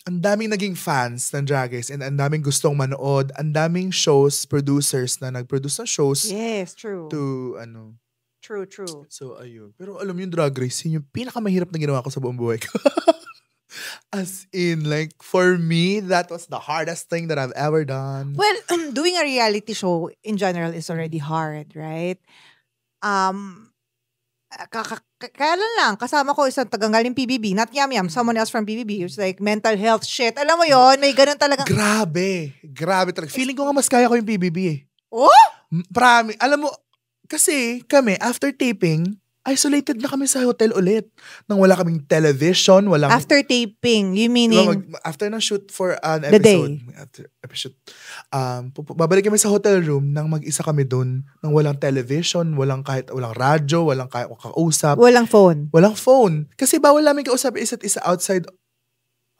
ang daming naging fans ng Drag Race and ang daming gustong manood. Ang daming producers na nag-produce ng shows. Yes, true. To True. So, ayun. Pero alam mo yung Drag Race, yun yung pinakamahirap na ginawa ko sa buong buhay ko. As in, like, for me, that was the hardest thing that I've ever done. Well, doing a reality show in general is already hard, right? Kailan lang, kasama ko isang tagang-galing PBB, not Yam, someone else from PBB. It was like mental health shit. Alam mo yon, may ganun talaga. Grabe talaga. Feeling ko nga mas kaya ko yung PBB eh. Oh? Alam mo, kasi kami, after taping, isolated na kami sa hotel ulit. Nang wala kaming television, walang... After taping, you meaning... After na shoot for an the episode. day. After episode. Babalik kami sa hotel room nang mag-isa kami dun. Nang walang television, walang radyo, walang kausap. Walang phone. Walang phone. Kasi bawal namin kausap isa't isa outside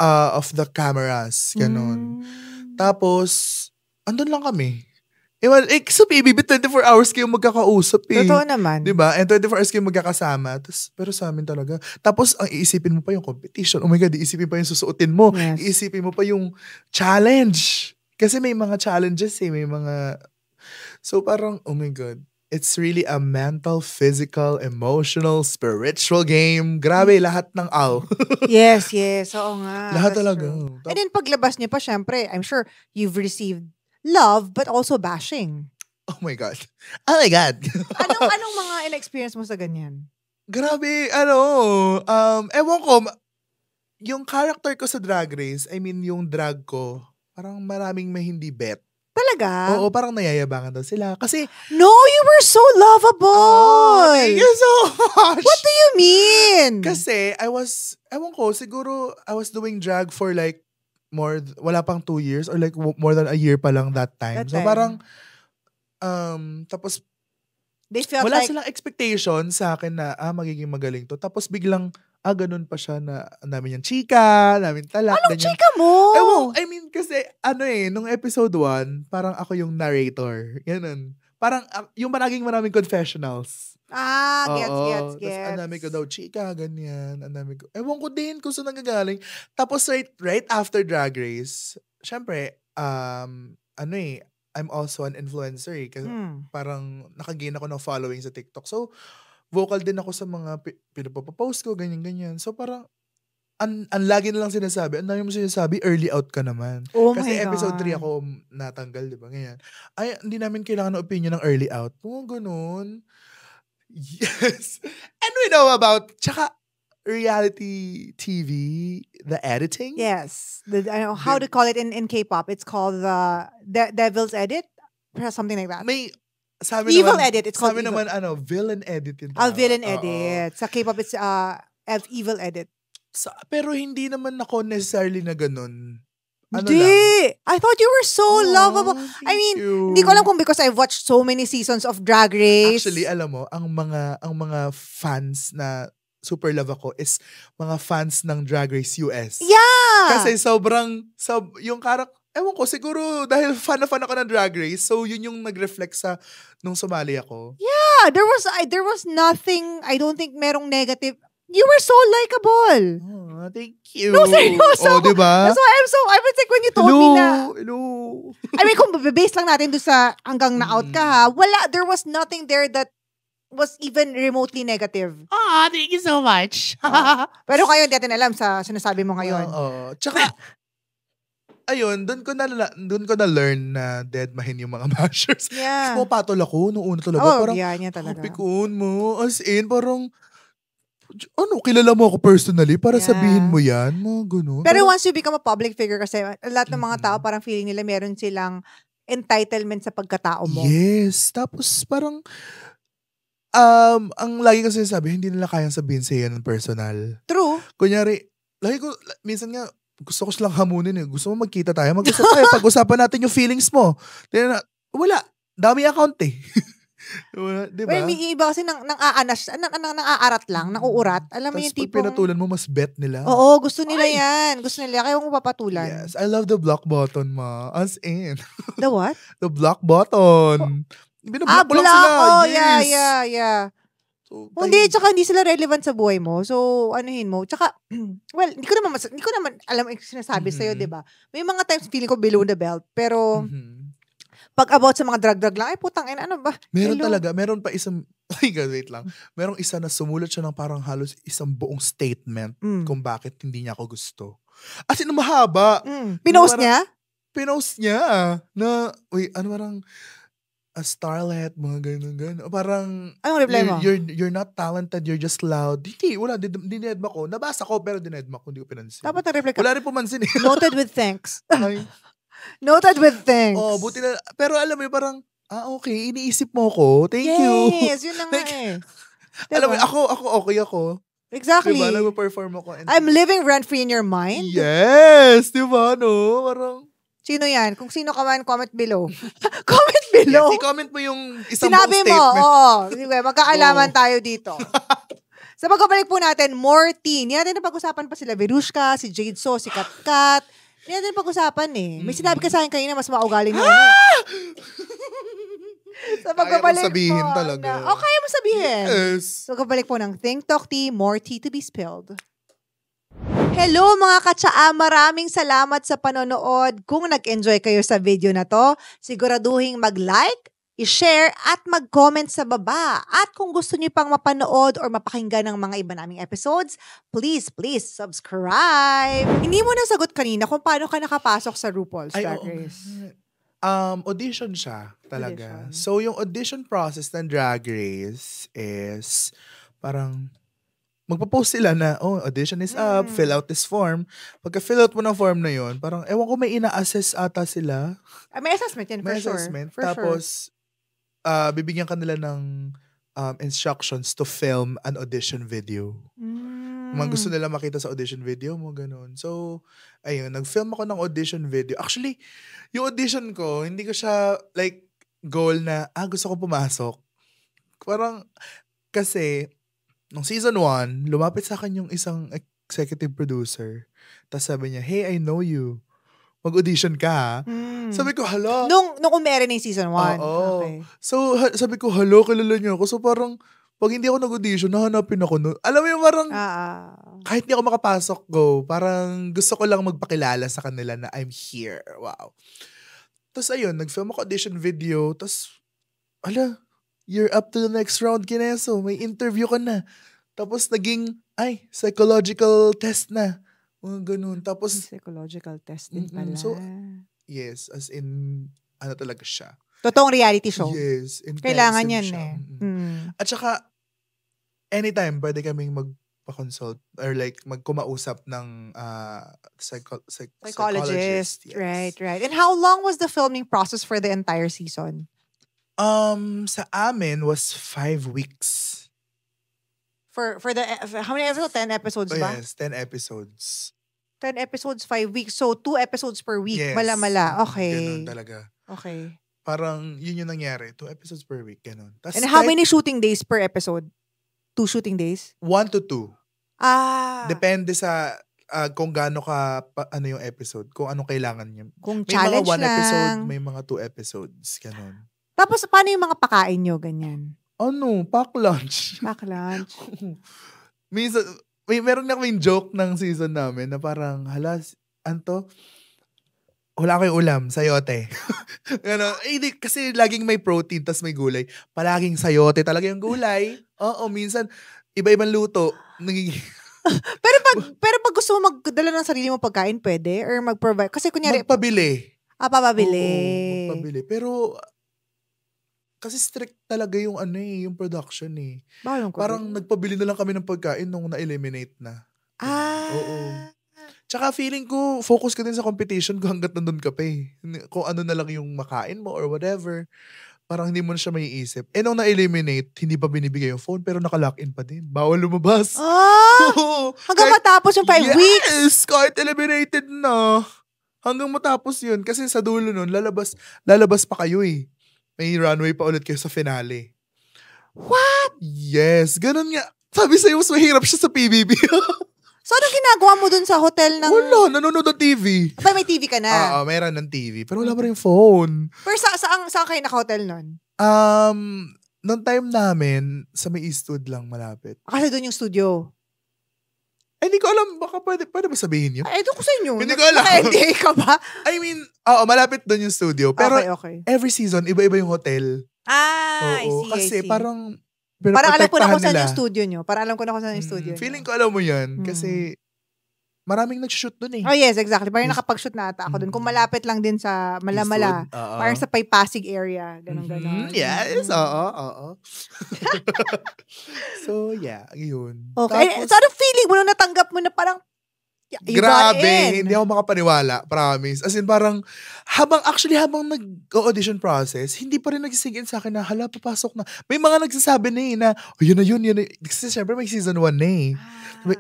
of the cameras. Ganon. Tapos, andun lang kami. Sa PBB, 24 hours kayo magkakausap eh. Totoo naman. Diba? And 24 hours kayo magkakasama. Pero sa amin talaga. Tapos, ang iisipin mo pa yung competition. Oh my God, iisipin pa yung susuotin mo. Yes. Iisipin mo pa yung challenge. Kasi may mga challenges eh. May mga... So parang, oh my God. It's really a mental, physical, emotional, spiritual game. Grabe, lahat ng aw. Yes. Oo nga. Lahat talaga. True. And then paglabas niyo pa, syempre, I'm sure you've received love, but also bashing. Oh my God. Anong mga in-experience mo sa ganyan? Grabe, ewan ko, yung character ko sa Drag Race, I mean, yung drag ko, parang maraming may hindi bet. Talaga? Oo, parang nayayabangan daw sila. Kasi, no, you were so lovable! thank you so much! What do you mean? Kasi, ewan ko, siguro, I was doing drag for like, wala pang 2 years or like more than a year pa lang that time. So parang, tapos, they felt wala like, silang expectation sa akin na, magiging magaling to. Tapos biglang, ganun pa siya na, ang dami niyang chika, namin talak. Anong ganyan. chika mo? I mean, kasi, nung episode 1, parang ako yung narrator. Ganun. Parang, yung maraming confessionals. Gets. Tapos ang dami ko daw, chika, ganyan. Ang dami ko. Ewan ko din kung saan nanggagaling. Tapos right after Drag Race, syempre, I'm also an influencer eh. Kasi parang nakagain ako ng following sa TikTok. So, vocal din ako sa mga pinapopost ko, ganyan-ganyan. So, parang, ang lagi na lang sinasabi, ang dami mo sinasabi, early out ka naman. Oh Kasi my God. episode 3 ako natanggal, di ba? Ganyan. Ay, hindi namin kailangan ng opinion ng early out. Ganun. Yes. And we know about, tsaka, reality TV, the editing. Yes. How to call it in K-pop. It's called the Devil's Edit? Something like that. May, sabi Evil naman, Edit. It's called sabi evil. naman, villain edit yun. Villain Edit. Sa K-pop, it's Evil Edit. Pero hindi naman ako necessarily na ganun. Hindi! I thought you were so lovable. I mean, hindi ko alam kung because I've watched so many seasons of Drag Race. Actually, alam mo, ang mga fans na super love ako is mga fans ng Drag Race US. Yeah! Kasi yung ewan ko, siguro dahil fan ako ng Drag Race, so yun yung nag-reflect sa nung sumali ako. Yeah! There was nothing, I don't think merong negative. You were so likable. Oh, thank you. No, seryoso. Oh, diba? That's why I was like, when you told me na, Hello. I mean, kung base lang natin doon sa hanggang na-out ka ha, there was nothing there that was even remotely negative. Thank you so much. Pero ngayon, di natin alam sa sinasabi mo ngayon. Tsaka, ayun, doon ko na learn na deadmahin yung mga bashers. Yeah. Kasi patol ako noong una talaga. Parang, yan talaga. Pikon mo. As in, parang, kilala mo ako personally para sabihin mo yan? Mga ganun. Pero once you become a public figure kasi lahat ng mga tao parang feeling nila meron silang entitlement sa pagkatao mo. Yes. Tapos parang, ang lagi ko sinasabi, hindi nila kayang sabihin sa'yo ng personal. True. Kunyari, minsan nga, gusto ko silang hamunin eh. Gusto mo magkita tayo? Mag-usap tayo. Pag-usapan natin yung feelings mo. Wala. Dami account eh. Diba? Well, may iba kasi nang aarat lang, nauurat. Alam mo Tapos yung pag tipong... pinatulan mo, mas bet nila. Oo, gusto nila yan. Gusto nila. Kaya mo papatulan. Yes, I love the block button, ma. As in. The what? The block button. Binablock ko lang block. sila. Oh, Yes. yeah. So, Hindi, tsaka hindi sila relevant sa buhay mo. So, anuhin mo. Tsaka, well, hindi ko naman alam yung sinasabi sa'yo, di ba? May mga times feeling ko below the belt. Pero, pag about sa mga drug-drug lang, ay putang ina, ano ba? Meron talaga. Meron pa isang, wait lang. Merong isa na sumulat siya ng parang halos isang buong statement kung bakit hindi niya ako gusto. As in, mahaba. Pinost niya? Pinost niya. Na, parang, a starlet, mga ganun. Parang, anong reply mo? You're not talented, you're just loud. Hindi, wala, dinedma ko. Nabasa ko, pero dinedma ko, hindi ko pinansin. Dapat na-reply ka. Wala rin pumansin eh. Noted with thanks. Ay. Noted with thanks. Oh, buti na, pero alam mo, parang, okay, iniisip mo ko. Thank you. Yes, yun na nga eh. Diba? Alam mo, ako okay ako. Exactly. Diba, nag-perform ako. I'm living rent-free in your mind. Yes, diba, no? Parang, sino yan? Kung sino ka man, comment below. Comment below. yes, i-comment mo yung isang sinabi buong mo, statement. oo. Sige, magkaalaman tayo dito. Sa pagbabalik po natin, more teen. Hindi natin napag-usapan pa sila Verushka, si Jade So, si Katkat. Hindi natin napag-usapan eh. May sinabi ka sa akin kanina, mas maugaling na ano. Sa pagbabalik kaya mo sabihin po, talaga. kaya mo sabihin. Yes. So, pagbabalik po ng Think Talk Tea, more tea to be spilled. Hello mga katsaa, maraming salamat sa panonood. Kung nag-enjoy kayo sa video na to, siguraduhin mag-like, i-share at mag-comment sa baba. At kung gusto niyo pang mapanood or mapakinggan ng mga iba naming episodes, please subscribe. Hindi mo nasagot kanina kung paano ka nakapasok sa RuPaul's Drag Race. Audition siya talaga. Audition. So, yung audition process ng Drag Race is parang magpo-post sila na, audition is up, fill out this form. Pagka fill out mo ng form na yon, parang, ewan ko, may ina-assess ata sila. May assessment yan, for may sure. assessment. For Tapos, bibigyan ka nila ng instructions to film an audition video. Mga gusto nila makita sa audition video mo, ganun. So, ayun, nag-film ako ng audition video. Actually, yung audition ko, hindi ko siya, like, goal na, gusto ko pumasok. Parang, kasi, nung season 1, lumapit sa akin yung isang executive producer. Tapos sabi niya, hey, I know you. Mag-audition ka, ha? Sabi ko, hala. Nung umere na yung season 1. Oo. Okay. So, sabi ko, hala, kilala niyo ako. So, parang, pag hindi ako nag-audition, nahanapin ako. Alam mo yung parang, kahit hindi ako makapasok, parang gusto ko lang magpakilala sa kanila na I'm here. Wow. Tapos, ayun, nag-film ako audition video. Tapos, you're up to the next round, Kineso. May interview ka na. Tapos, naging, psychological test na. Mga ganun. Tapos, psychological test din pala. So, yes, as in, ano talaga siya. Totoong reality show. Yes. Kailangan yan siya. At saka, anytime, pwede kaming magpa-consult or like, magkumausap ng psychologist. Yes. Right. And how long was the filming process for the entire season? Sa amin was 5 weeks. For how many episodes? 10 episodes ba? Yes, 10 episodes. 10 episodes, 5 weeks. So, 2 episodes per week. Yes. Mala. Okay. Ganun talaga. Okay. Parang, yun yung nangyari. 2 episodes per week. Ganun. Tas and how many shooting days per episode? 2 shooting days? 1 to 2. Depende sa kung gaano ano yung episode. Kung anong kailangan niya. Kung may challenge mga 1 episode, lang. may mga 2 episodes. Ganun. Tapos, paano yung mga pakain nyo? Ganyan. Pack lunch. Pack lunch. Minsan, meron na kaming joke ng season namin na parang, wala kayong ulam, sayote. Kasi laging may protein tas may gulay. Palaging sayote talaga yung gulay. Oo, minsan, iba-ibang luto. pero pag gusto mo magdala ng sarili mo pagkain, pwede? Or mag-provide? Kasi kunyari... Magpabili. Papabili. Oo, magpabili. Pero, kasi strict talaga yung yung production eh. Parang nagpabili na lang kami ng pagkain nung na-eliminate na. Oo. Tsaka feeling ko, focus ka din sa competition ko hanggat nandun ka pa eh. Kung ano na lang yung makain mo or whatever. Parang hindi mo na siya maiisip. Nung na-eliminate, hindi pa binibigay yung phone pero naka-lock in pa din. Bawal lumabas. Hanggang matapos yung 5 weeks? Yes! Kahit eliminated na. Hanggang matapos yun. Kasi sa dulo nun, lalabas pa kayo eh. May runway pa ulit kayo sa finale. What? Yes, ganun nga. Sabi sa'yo, mas mahirap siya sa PBB. So, anong ginagawa mo dun sa hotel ng... Wala, nanonood ng TV. Ba, may TV ka na? Oo, mayroon ng TV. Pero wala pa rin phone. Pero saan kayo naka-hotel nun? Noong time namin, sa may Eastwood lang malapit. Kasi dun yung studio. Hindi ko alam, baka pwede ba sabihin yun? Ay, doon ko sa inyo. Hindi ko alam. Naka-NDA ka ba? I mean, malapit doon yung studio. Pero okay. every season, iba-iba yung hotel. I Oo, see, kasi I see. parang alam ko na kung saan nila. yung studio nyo. Para alam ko na kung saan yung studio nyo. Feeling ko alam mo yan. Kasi maraming nag-shoot doon eh. Oh yes, exactly. Parang nakapag-shoot na ata ako doon. Kung malapit lang din sa Malamala. Parang sa Pasig area. Ganon. Yes, oo. So, yeah, yun. Okay. Tapos, so, anong feeling mo nung natanggap mo na parang grabe, hindi ako makapaniwala, promise. As in, parang, habang nag-audition process, hindi pa rin nagsisig in sa akin na, hala, papasok na. May mga nagsasabi na eh, na, yun na yun. Kasi syempre may season 1 na eh.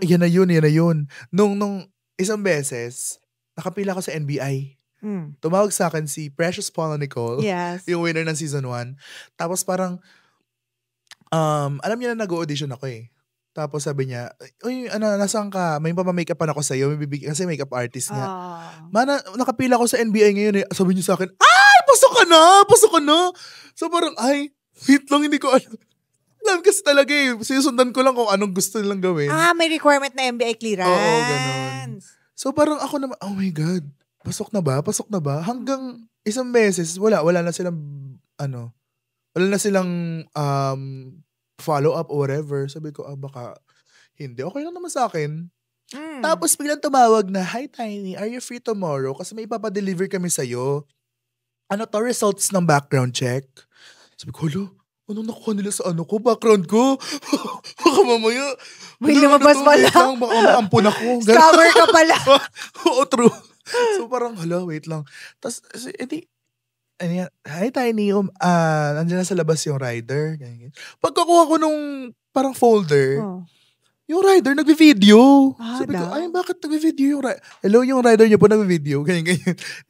Yan na yun. Nung isang beses, nakapila ko sa NBI. Tumawag sa akin si Precious Paula Nicole, yes. yung winner ng season 1. Tapos parang, alam niya na nag-audition ako eh. Tapos sabi niya, uy, nasaan ka? May papamakeupan ako sa'yo. Kasi makeup artist nga. Mana, nakapila ko sa NBI ngayon eh. Sabi niya sa akin, ay, pasok ka na. So parang, ay, wait lang, hindi ko alam kasi talaga eh. Sinusundan ko lang kung anong gusto nilang gawin. May requirement na NBI clearance. Oo, ganun. So parang ako naman, oh my God, pasok na ba? Hanggang isang beses, wala na silang, follow up or whatever. Sabi ko, baka hindi. Okay lang naman sa akin. Tapos biglang tumawag na, hi Tiny, are you free tomorrow? Kasi may ipapadeliver kami sa'yo. Results ng background check. Sabi ko, anong nakuha nila sa background ko? Baka mamaya. May lumabas pala. Baka maampun ako. Scammer ka pala. Oo, true. So parang, wait lang. Tapos, hi Tiny, nandiyan na sa labas yung rider. Pagkakuha ko nung parang folder, yung rider nagvi-video. Sabi ko, bakit nagvi-video yung rider? Hello, yung rider niya po nagvi-video. Ganyan.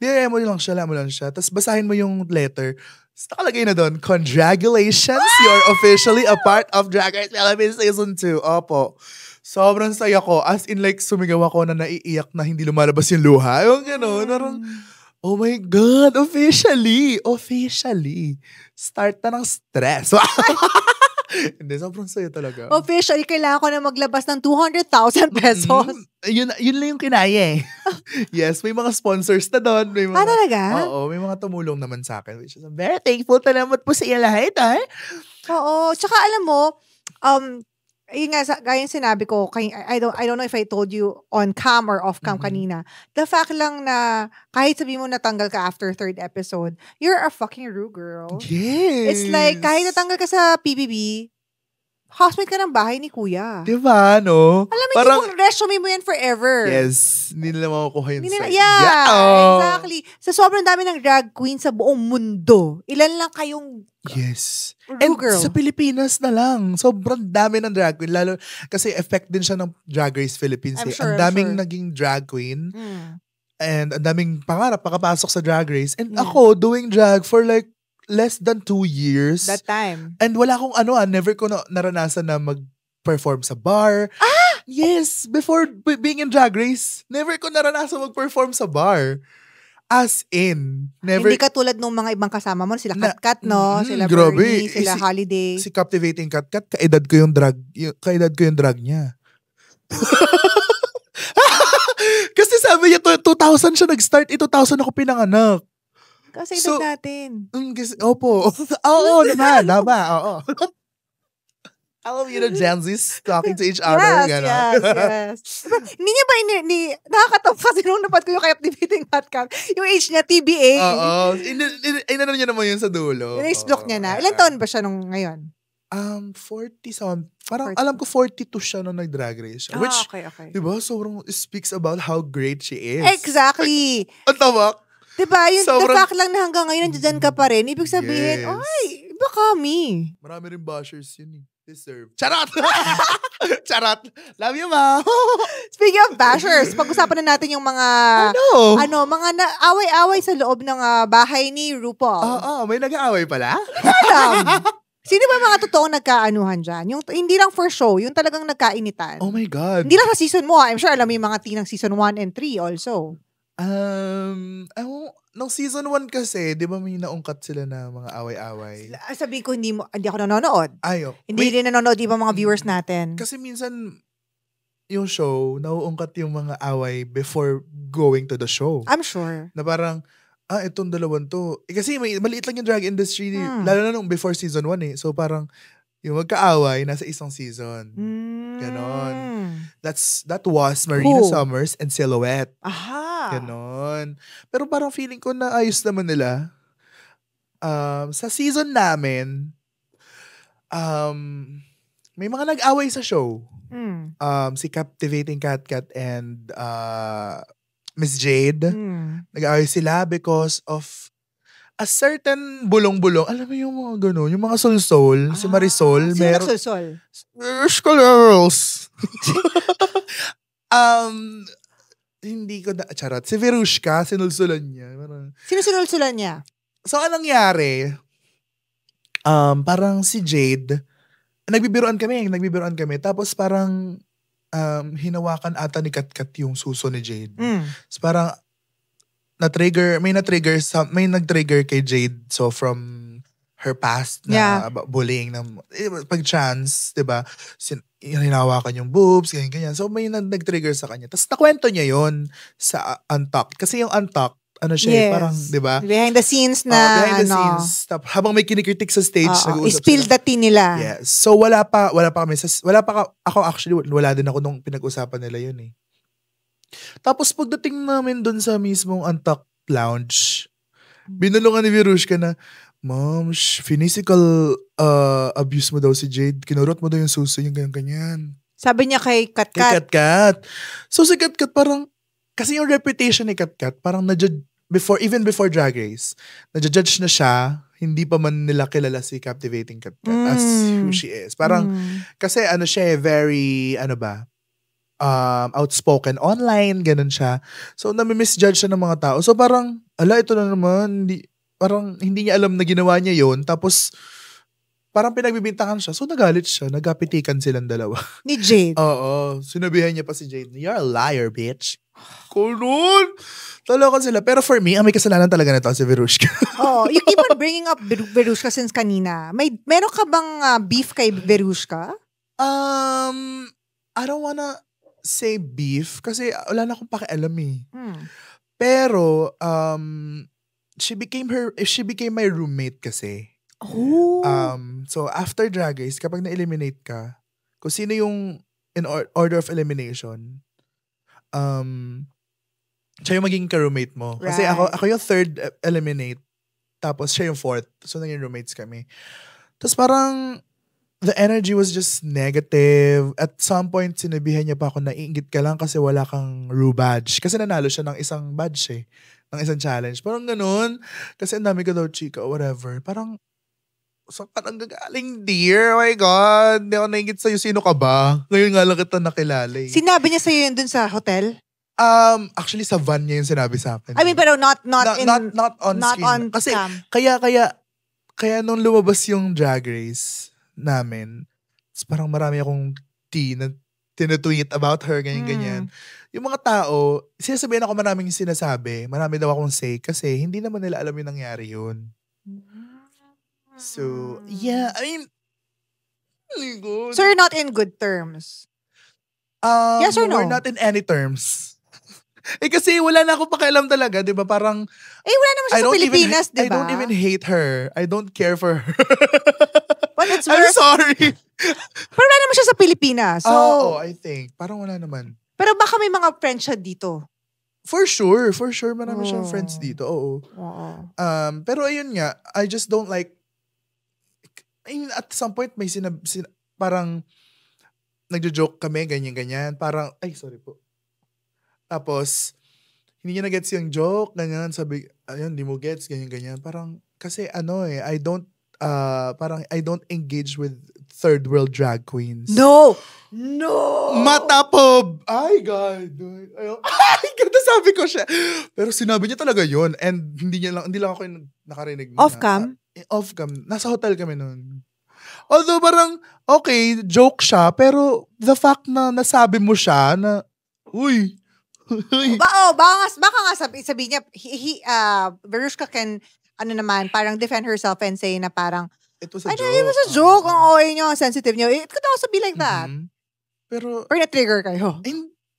Di, mo lang siya. Tapos basahin mo yung letter. Tapos nakalagay na doon, congratulations, you're officially a part of Drag Race Philippines Season 2. Opo. Sobrang saya ko. As in like, sumigaw ako na naiiyak na hindi lumalabas yung luha. Yung gano'n. Parang, oh my God, officially. Start na ng stress. Hindi, sobrang saya talaga. Officially, kailangan ko na maglabas ng 200,000 pesos. Yun lang yung kinaya eh. Yes, may mga sponsors na doon. Talaga? Oo, may mga tumulong naman sa akin. Which is very thankful. Salamat po sa iyo lahat, Oo, tsaka alam mo, yun nga, gaya yung sinabi ko, I don't know if I told you on cam or off cam kanina, the fact lang na kahit sabi mo natanggal ka after 3rd episode, you're a fucking Rue girl. Yes. It's like, kahit natanggal ka sa PBB, housemate ka ng bahay ni Kuya. Diba, no? Alam mo, yung resume mo yan forever. Yes. Hindi nila makukuha yun sa... Exactly. Sa sobrang dami ng drag queen sa buong mundo, ilan lang kayong yes. Rue girl. Sa Pilipinas na lang. Sobrang dami ng drag queen. Lalo, kasi effect din siya ng Drag Race Philippines. Ang daming naging drag queen. And ang daming pangarap pakapasok sa Drag Race. And ako, doing drag for like less than 2 years. That time. And wala akong never ko naranasan na mag-perform sa bar. Yes, before being in Drag Race, never ko naranasan mag-perform sa bar. As in, never. Hindi ka tulad ng mga ibang kasama mo, sila Katkat, no? Sila grabe. Bernie, sila Holiday. Si Captivating Katkat, kaedad ko yung drag niya. Kasi sabi niya, 2000 siya nag-start, 2000 ako pinanganak. Kasi edad natin. Opo. Oo naman. Tama. Oo. Alam mo, Gen Z's talking to each other. Yes. Hindi niya ba nakakatawa kasi nung napad ko yung Captivating Katkat, yung age niya, TBA. Oo. Inano niya naman yun sa dulo. Yung block niya na. Ilan taon ba siya nung ngayon? 40-something. Parang alam ko 42 siya nung nag-drag race siya. Which, okay. diba, sobrang speaks about how great she is. Exactly. Ang tawak. Diba, yung the fact lang na hanggang ngayon nandiyan ka pa rin, ibig sabihin, ay, iba kami. Marami rin bashers yun eh. Deserve. Charot! Charot! Love you, ma! Speaking of bashers, pag-usapan na natin yung mga mga away-away sa loob ng bahay ni RuPaul. May nag-aaway pala? Alam. Sino ba mga totoong nagkaanuhan dyan? Yung, hindi lang for show, yung talagang nagkainitan. Oh my God. Hindi lang sa season mo. I'm sure alam mo yung mga teen ng season 1 and 3 also. Nung season 1 kasi, di ba may naungkat sila na mga away-away? Sabihin ko, hindi ako nanonood. Ayo. Hindi rin nanonood yung mga viewers natin. Kasi minsan, yung show, nauungkat yung mga away before going to the show. I'm sure. Na parang, itong dalawang to. Kasi maliit lang yung drag industry, lalo na nung before season 1 eh. So parang, yung magkaaway, nasa isang season. Ganon. That was Marina Summers and Silhouette. Aha. Ganon. Pero parang feeling ko na ayos naman nila. Sa season namin, may mga nag-away sa show. Si Captivating Cat and Miss Jade. Nag-away sila because of a certain bulong-bulong. Alam mo yung mga gano'n, yung mga sol-sol, si Marisol. Sino nag-sol-sol? Girls. Hindi ko na, charot. Si Verushka, sinulsulan niya. Sino sinulsulan niya? So, anong nangyari? Parang si Jade, nagbibiruan kami. Tapos parang hinawakan ata ni Katkat yung suso ni Jade. So parang may nag-trigger kay Jade. So from her past na bullying, na pag chance, 'di ba? Hinawakan yung boobs, ganyan. So may nag-trigger sa kanya. Tapos nakwento niya yon sa Untucked. Kasi yung Untucked, ano siya, parang, di ba? Behind the scenes na, behind the scenes. Habang may kinikritik sa stage, nag-uusap spill the tea nila. Yes. So, wala pa kami. Ako actually, wala din ako nung pinag-usapan nila yun eh. Tapos, pagdating namin dun sa mismong Untucked Lounge, binulungan ni Verushka na, Ma'am, physical abuse mo daw si Jade. Kinurot mo daw yung suso, yung ganyan-ganyan. Sabi niya kay Katkat. Kay Katkat. So, si Katkat parang, kasi yung reputation ni Katkat, parang even before Drag Race, na-judge na siya, hindi pa man nila kilala si Captivating Katkat as who she is. Parang, kasi siya very, outspoken online, ganun siya. So, nami-misjudge siya ng mga tao. So, parang, ito na naman, hindi niya alam na ginawa niya yon. Tapos, parang pinagbibintangan siya. So, nagalit siya. Nagkapitikan silang dalawa. Ni Jade? Oo. Sinabihan niya pa si Jade, "You're a liar, bitch." Kulun! Talokan sila. Pero for me, ang may kasalanan talaga nito si Verushka. You keep on bringing up Verushka since kanina. Meron ka bang beef kay Verushka? I don't wanna say beef kasi wala na akong pakialam eh. Pero, she became my roommate kasi. So, after Drag Race, kapag na-eliminate ka, kung sino yung in order of elimination, siya yung magiging ka-roommate mo. Right. Kasi ako yung third eliminate, tapos siya yung fourth. So, naging roommates kami. Tapos parang, the energy was just negative. At some point, sinabihan niya pa ako, naiingit ka lang kasi wala kang Rue badge. Kasi nanalo siya ng isang badge eh. Ng isang challenge. Parang ganun. Kasi ang dami ka daw, chika, or whatever. Parang, saan ka nang gagaling, dear? Oh my God. Hindi ako naingit sa'yo. Sino ka ba? Ngayon nga lang kita nakilala eh. Sinabi niya sa'yo yun dun sa hotel? Actually, sa van niya yung sinabi sa akin. I mean, pero not on screen. Kasi, kaya nung lumabas yung Drag Race namin, parang marami akong tea na tinutweet about her, ganyan-ganyan. Yung mga tao, sinasabihan ako maraming sinasabi, marami daw akong say, kasi hindi naman nila alam yung nangyari yun. So, yeah, I mean, so you're not in good terms? Yes or no? We're not in any terms. Kasi wala na akong pakialam talaga, di ba? Parang, wala naman siya sa Pilipinas, di ba? I don't even hate her. I don't care for her. But it's I'm sorry. Pero wala naman siya sa Pilipinas. So, I think. Parang wala naman. Pero baka may mga friends siya dito. For sure. Marami siyang friends dito. Oo. Pero ayun nga, I just don't like, I mean, at some point, may parang, nagjo-joke kami, ganyan-ganyan. Parang, ay, sorry po. Tapos, hindi niya na-gets yung joke, ganyan, sabi, ayun, di mo gets, ganyan-ganyan. Parang, kasi I don't engage with third world drag queens. No! Matapob! Ay, God. Ay, ganda sabi ko siya. Pero sinabi niya talaga yun. And hindi lang ako yung nakarinig. Off-cam? Off-cam. Nasa hotel kami noon. Although parang, okay, joke siya, pero the fact na nasabi mo siya na, uy. Baka nga sabi niya, Verushka can, parang defend herself and say na parang, It was a joke. It was a joke. Ang OA niyo, ang sensitive niyo. It could also be like that. Pero na-trigger kayo.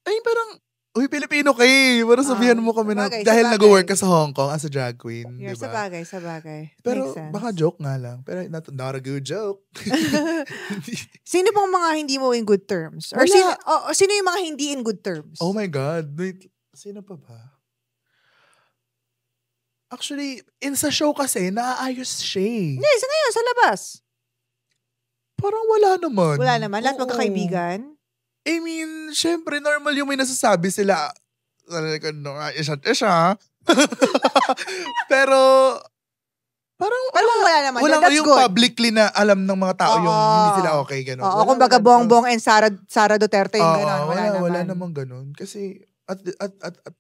Ay, parang, uy, Pilipino kayo. Parang sabihan mo kami na, dahil nag-work ka sa Hong Kong as a drag queen. Yeah, diba? Sa bagay. Pero Makes sense. baka joke nga lang. Pero not a good joke. Sino pong mga hindi mo in good terms? Or sino yung mga hindi in good terms? Oh my God. Wait, sino pa ba? Actually, sa show kasi, naaayos siya eh. Hindi, sa ngayon, sa labas. Parang wala naman. Wala naman. Lahat magkakaibigan. I mean, syempre, normal yung may nasasabi sila. Isa. Pero, parang wala naman. Wala That's yung good. Publicly na alam ng mga tao yung hindi sila okay. Ganun. Oo, kumbaga Bongbong and Sara Duterte yung gano'n. Wala namang ganun. Kasi, at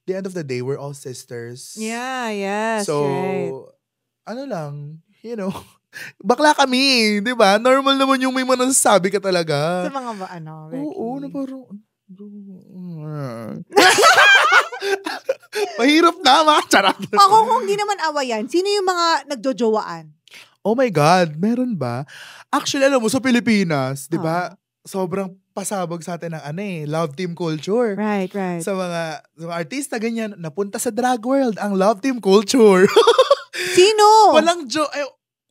the end of the day, we're all sisters. Yeah, yes, so, right. Ano lang, bakla kami, di ba? Normal naman yung may nasasabi ka talaga. Sa mga Becky? Oo, na parang, mahirap na, mga charot. Ako, kung di naman awayan, sino yung mga nagjojowaan? Oh my God, meron ba? Actually, alam mo, sa Pilipinas, di ba, sobrang pasabog sa atin ng love team culture. Right. Sa mga artista, ganyan, napunta sa drag world, ang love team culture. Sino? Walang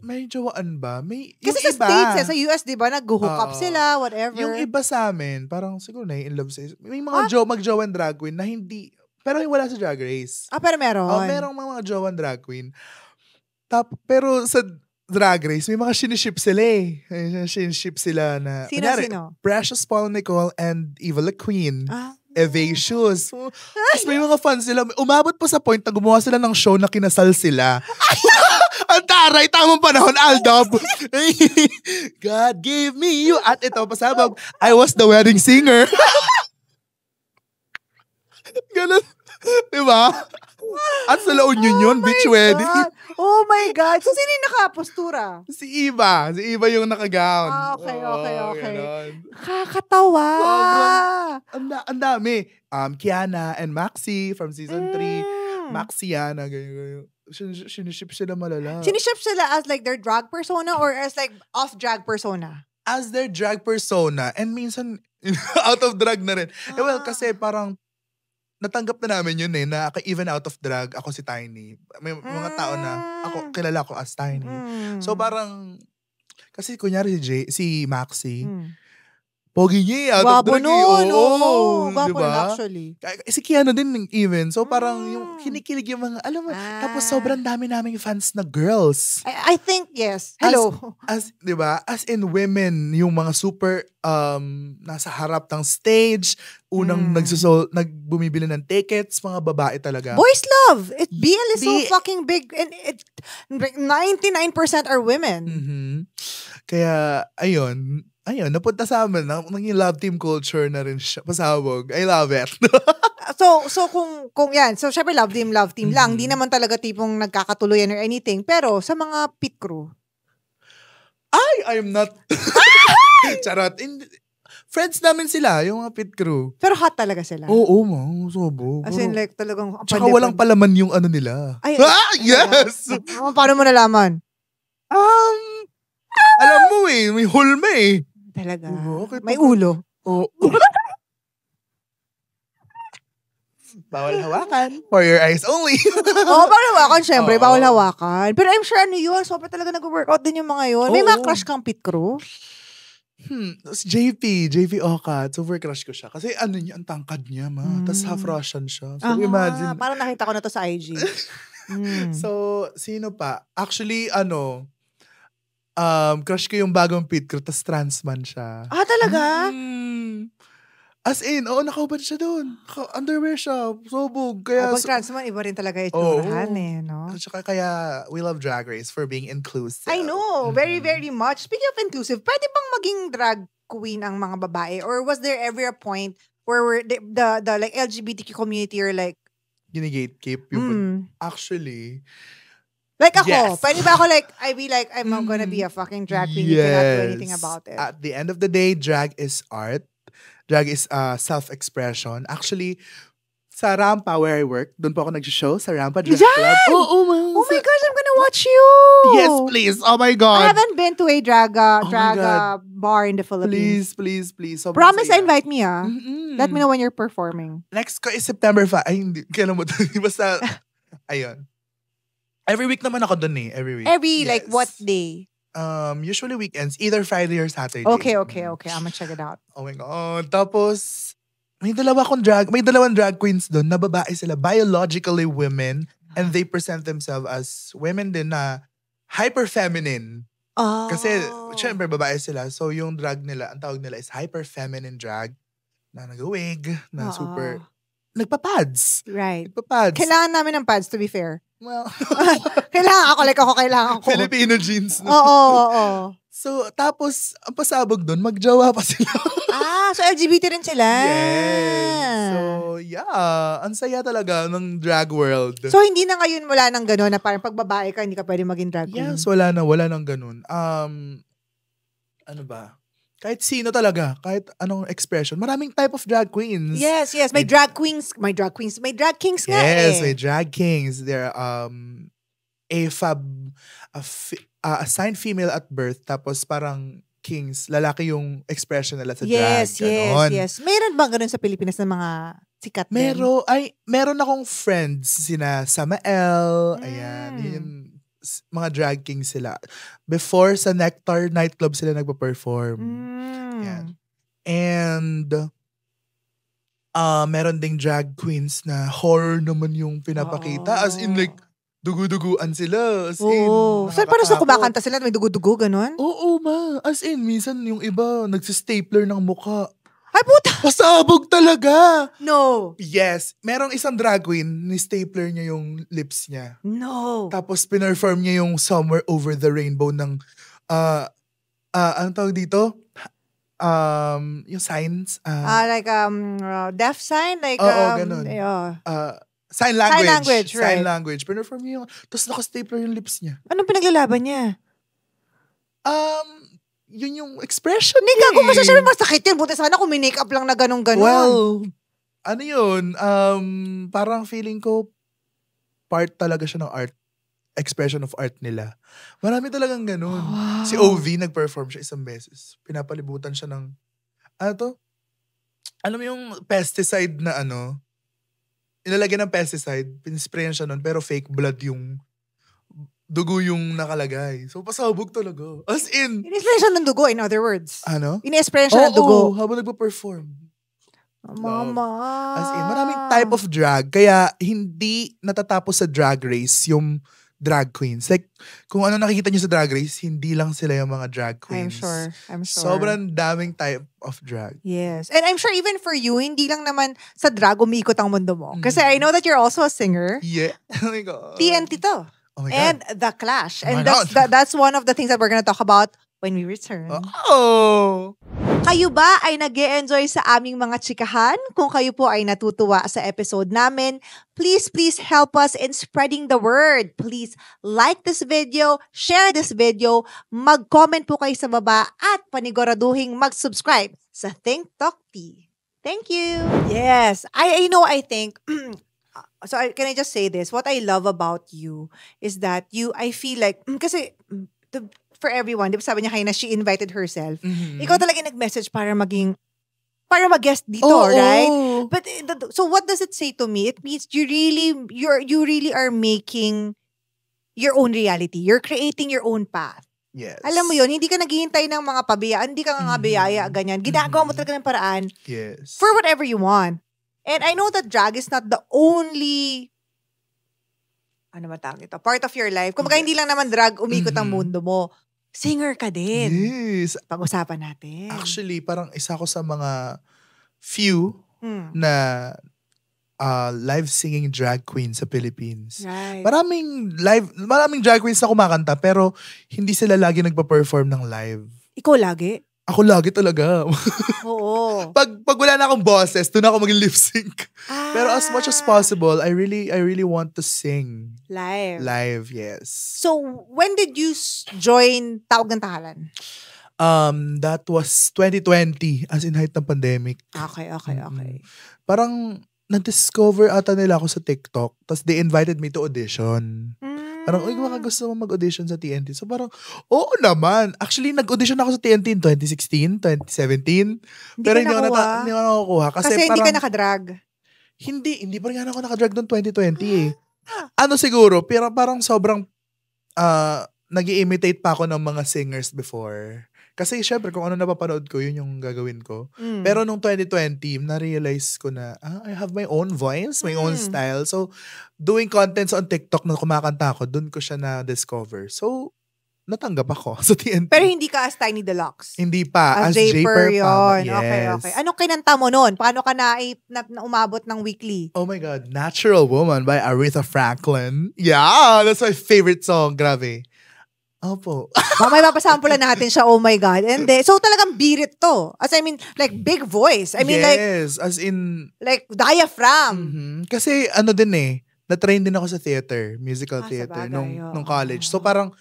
may jowaan ba? Kasi sa iba, States, sa US, di ba, nag-hook up sila, whatever. Yung iba sa amin, parang siguro in love sa may mga mag-jowan drag queen na hindi, pero wala sa Drag Race. Pero meron. Merong mga jowan drag queen. Pero sa Drag Race, may mga siniship sila eh. Siniship sila na, Sino? Precious Paul Nicole and Eva La Queen. Evacious. Tapos may mga fans sila, umabot pa sa point na gumawa sila ng show na kinasal sila. Ang taray, tamang panahon, Aldab. God gave me you. At ito, pasabog, I was the wedding singer. Ganun. Diba? At sa La Union yun, beach wedding. Oh my God. So, sino yung nakapostura? Si Eva. Si Eva yung nakagown. Okay. Ganon. Kakatawa. Ang dami. Kiana and Maxi from season 3. Maxiana, ganyan. Siniship sila malala. Siniship sila as like their drag persona or as like off-drag persona? As their drag persona. And minsan, out of drag na rin. Well, kasi parang, natanggap na namin yun na even out of drag, ako si Tiny. May mga tao na, kilala ko as Tiny. So parang, kasi kunyari si Maxi, pogi niya out of drag. Gwapo nun actually. Si Kiano din even. So parang yung kinikilig yung mga, alam mo, tapos sobrang dami naming fans na girls. I think, yes. Hello. As diba? As in women, yung mga super, nasa harap ng stage, unang nagbumibili ng tickets, mga babae talaga. Boys love. BL is so fucking big and 99% are women. Kaya, ayun, napunta sa amin, naging love team culture na rin siya. Pasabog. I love it. So kung yan, so syempre love team lang. Di naman talaga tipong nagkakatuluyan or anything. Pero sa mga pit crew. I'm not. Charot. Friends namin sila, yung mga pit crew. Pero hot talaga sila. Oo, sobo. As in like talagang... Tsaka walang palaman yung ano nila. Yes! Paano mo nalaman? Alam mo may hulma Talaga. Okay, may ulo. Bawal hawakan. For your eyes only. Bawal hawakan, syempre. Bawal hawakan. Pero I'm sure yun. Sobrang talaga nag-workout din yung mga yun. May mga crush kang pit crew? JP Okat. Super crush ko siya. Kasi niya, ang tangkad niya, Tapos half Russian siya. So imagine. Parang nakita ko na to sa IG. So, sino pa? Actually, crush ko yung bagong pit crew, tas trans man siya. Talaga? As in, nakaubad siya doon. Underwear siya, sobog. Kaya, pag trans man, iba rin talaga iturahan no? Tsaka kaya, we love Drag Race for being inclusive. I know, very, very much. Speaking of inclusive, pwede bang maging drag queen ang mga babae? Or was there ever a point where the like LGBTQ community or like gini-gatekeep yung actually, Like ako, Yes. pwede ba ako like, I'm not gonna be a fucking drag queen. You cannot do anything about it. At the end of the day, drag is art. Drag is self-expression. Actually, sa Rampa where I work, doon po ako nag-show sa Rampa Drag Club. Oh my gosh, I'm gonna watch you! Yes, please. Oh my I God. haven't been to a drag God. bar in the Philippines. Please. Sobrang Promise saya. invite me Mm-mm. Let me know when you're performing. Next ko is September 5. Ay, hindi. Kailan mo ito? Basta, ayun. Every week naman ako dun eh. Every week. Like what day? Usually weekends. Either Friday or Saturday. Okay. I'm gonna check it out. Oh my God. Tapos, may dalawang drag queens doon na babae sila. Biologically women. And they present themselves as women din na hyper-feminine. Oh. Kasi, syempre, babae sila. So, yung drag nila, ang tawag nila is hyper-feminine drag. Na nag-wig, na super... Nagpa-pads. Right. Nagpa-pads. Kailangan namin ng pads, to be fair. Well, kailangan ko. Filipino jeans. No? Oo. So, tapos, ang pasabog doon, magjowa pa sila. So LGBT rin sila. Yes. So, yeah. Ang saya talaga ng drag world. So, hindi na ngayon wala nang gano'n na parang pag babae ka, hindi ka pwede maging drag queen? Yes, wala nang ganun. Ano ba? Kahit sino talaga, kahit anong expression. Maraming type of drag queens. Yes. May drag queens. May drag kings nga Yes, may drag kings. They're assigned female at birth, tapos parang kings, lalaki yung expression nila sa drag. Yes. Meron bang ganun sa Pilipinas ng mga sikat din? Meron akong friends, sina Samael, ayan, yun, mga drag kings sila. Before, sa Nectar nightclub sila nagpa-perform. Yan. And, meron ding drag queens na horror naman yung pinapakita. As in, like, dugu-duguan sila. As in, So, parang sa kumakanta sila, may dugu-dugu, ganun? Oo, ma. As in, minsan yung iba, nagsistapler ng mukha. Ay, puta! Pasabog talaga! No! Yes. Merong isang drag queen, ni-stapler niya yung lips niya. No! Tapos, pinerform niya yung Somewhere Over the Rainbow ng, anong tawag dito? Yung signs. Deaf sign? Like, ganun. Sign language. Right. Sign language. Pinerform niya yung, tapos naka-stapler yung lips niya. Anong pinaglalaban niya? Yun yung expression Hindi niya. gago, kasi syempre masakit yun. Buti sana kung may make-up lang na ganun-ganun. Well, ano yun? Parang feeling ko, part talaga siya ng art. Expression of art nila. Marami talagang ganun. Wow. Si OV, nag-perform siya isang beses. Pinapalibutan siya ng, alam mo yung pesticide na ilalagyan ng pesticide, pinisprayan siya nun, pero fake blood yung dugo yung nakalagay. So, pasabog talaga. As in. In-spray siya ng dugo, in other words. Ano? In-spray siya ng dugo. Oo, habang nagpa-perform. Mama. As in, maraming type of drag. Kaya, hindi natatapos sa drag race yung drag queens. Like, kung ano nakikita niyo sa drag race, hindi lang sila yung mga drag queens. I'm sure. Sobrang daming type of drag. Yes. And I'm sure even for you, hindi lang naman sa drag umiikot ang mundo mo. Kasi I know that you're also a singer. Yeah. Oh my God. TNT to. Oh my God. And The Clash. Oh my And that's one of the things that we're gonna talk about when we return. Oh! Kayo ba ay nag-e-enjoy sa aming mga chikahan? Kung kayo po ay natutuwa sa episode namin, please help us in spreading the word. Please like this video, share this video, mag-comment po kayo sa baba at paniguraduhin mag-subscribe sa Think Talk Tea. Thank you! Yes, I think... So, can I just say this? What I love about you is that I feel like, kasi for everyone, di ba sabi niya kayo na she invited herself. Mm-hmm. Ikaw talaga nag-message para mag-guest dito, right? Oh. But so what does it say to me? It means you really are making your own reality. You're creating your own path. Yes. Alam mo yun, hindi ka naghihintay ng mga pabiyaan, hindi ka nga biyaya, ganyan. Ginagawa mo talaga ng paraan Yes. for whatever you want. And I know that drag is not the only part of your life. Kumbaga, hindi lang naman drag umikot ang mundo mo. Singer ka din. Yes. Pag-usapan natin. Actually, parang isa ko sa mga few na live singing drag queen sa Philippines. Right. Maraming drag queens na kumakanta pero hindi sila lagi nagpa-perform ng live. Ikaw lagi? Ako lagi talaga. Oo. pag wala na akong boses, doon ako maging lip sync. Pero as much as possible, I really want to sing. Live. Live, yes. So, when did you join Tawag ng Tahanan? That was 2020, as in height ng pandemic. Okay. Parang na-discover ata nila ako sa TikTok. Tapos they invited me to audition. Parang, uy, baka gusto mo mag-audition sa TNT. So parang, oo naman. Actually, nag-audition ako sa TNT in 2016, 2017. Pero hindi ako nakakuha. Kasi parang, hindi ka nakadrag. Hindi pa rin ako nakadrag noong 2020 eh. Ano siguro, pero parang sobrang nag-i-imitate pa ako ng mga singers before. Kasi syempre, kung ano napapanood ko, yun yung gagawin ko. Pero nung 2020, na-realize ko na, I have my own voice, my own style. So, doing contents on TikTok na kumakanta ako, dun ko siya na-discover. So, natanggap ako sa TNT. Pero hindi ka as Tiny Deluxe? Hindi pa. As J-Per yun. Yes. Okay. Anong kinanta mo nun? Paano ka na umabot ng weekly? Oh my God. Natural Woman by Aretha Franklin. Yeah, that's my favorite song. Grabe. Opo. Mamay papasampulan natin siya, oh my God. And so talagang birit to. As I mean, like big voice. I mean yes, as in... Like diaphragm. Kasi ano din na-train din ako sa theater, musical theater, nung college. So parang,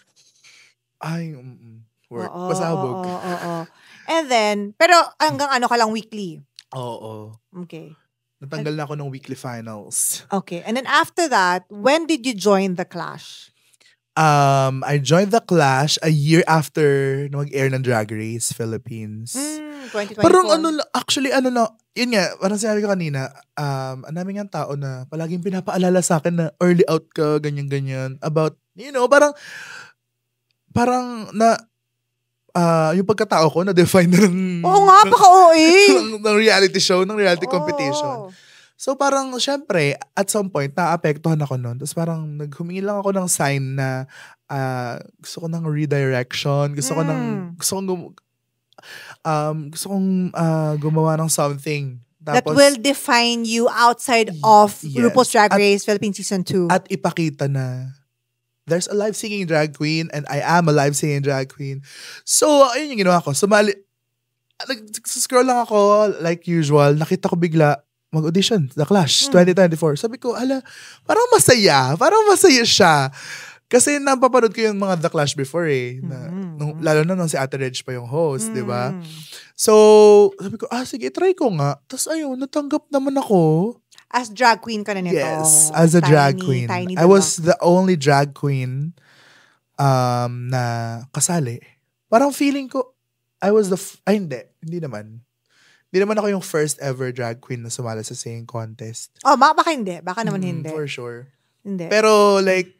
work. Pasabog. Oo. And then, pero hanggang ano ka lang weekly? Oo. Okay. Natanggal na ako ng weekly finals. Okay. And then after that, when did you join The Clash? I joined The Clash a year after na mag-air ng Drag Race Philippines. 2024. Parang yun nga, parang sinabi ko kanina, ang daming nga tao na palaging pinapaalala sa akin na early out ka, ganyan-ganyan. About, parang na, yung pagkatao ko na-define na ng... Oo nga, paka-OA! ng reality show, ng reality competition. So parang, syempre, at some point, naapektuhan ako nun. Tapos parang, naghumingi lang ako ng sign na gusto ko ng redirection, gusto kong gumawa ng something. Tapos, that will define you outside of RuPaul's Drag Race Philippines Season 2. At ipakita na there's a live singing drag queen and I am a live singing drag queen. So, ayun yung ginawa ko. Scroll lang ako like usual. Nakita ko bigla, mag-audition, The Clash, 2024. Sabi ko, parang masaya siya. Kasi napapanood ko yung mga The Clash before lalo na nung si Ate Reg pa yung host, di ba? So, sabi ko, sige, try ko nga. Tapos ayun, natanggap naman ako. As drag queen ka na nito? Yes, as a drag queen. I was the only drag queen na kasali. Parang feeling ko, I was hindi naman. Hindi naman ako yung first ever drag queen na sumala sa singing contest. Baka hindi. Baka naman hindi. For sure. Hindi. Pero like,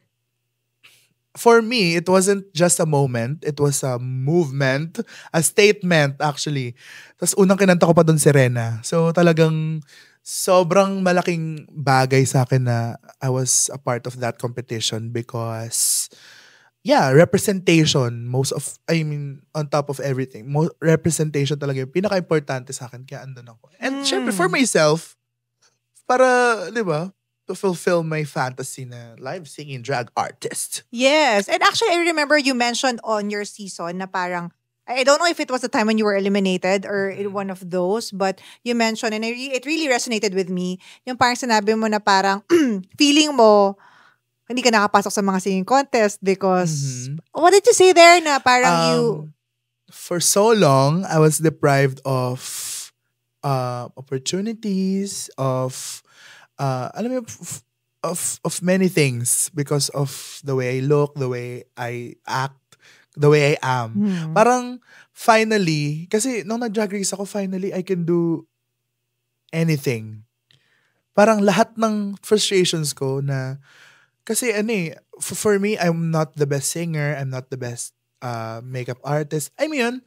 for me, it wasn't just a moment. It was a movement. A statement, actually. Tapos unang kinanta ko pa doon si Rena. So talagang sobrang malaking bagay sa akin na I was a part of that competition because... Yeah, representation, on top of everything. Representation talaga yung pinaka-importante sa akin, kaya andun ako. And syempre, for myself, para, di ba, to fulfill my fantasy na live singing drag artist. Yes, and actually, I remember you mentioned on your season na parang, I don't know if it was the time when you were eliminated or in one of those, but you mentioned, and it really resonated with me, yung parang sinabi mo na parang, feeling mo, hindi ka nakapasok sa mga singing contest because, what did you say there na parang you... For so long, I was deprived of opportunities, of many things because of the way I look, the way I act, the way I am. Parang finally, kasi nung nag-drag race ako, finally, I can do anything. Parang lahat ng frustrations ko na kasi for me, I'm not the best singer. I'm not the best makeup artist. I mean,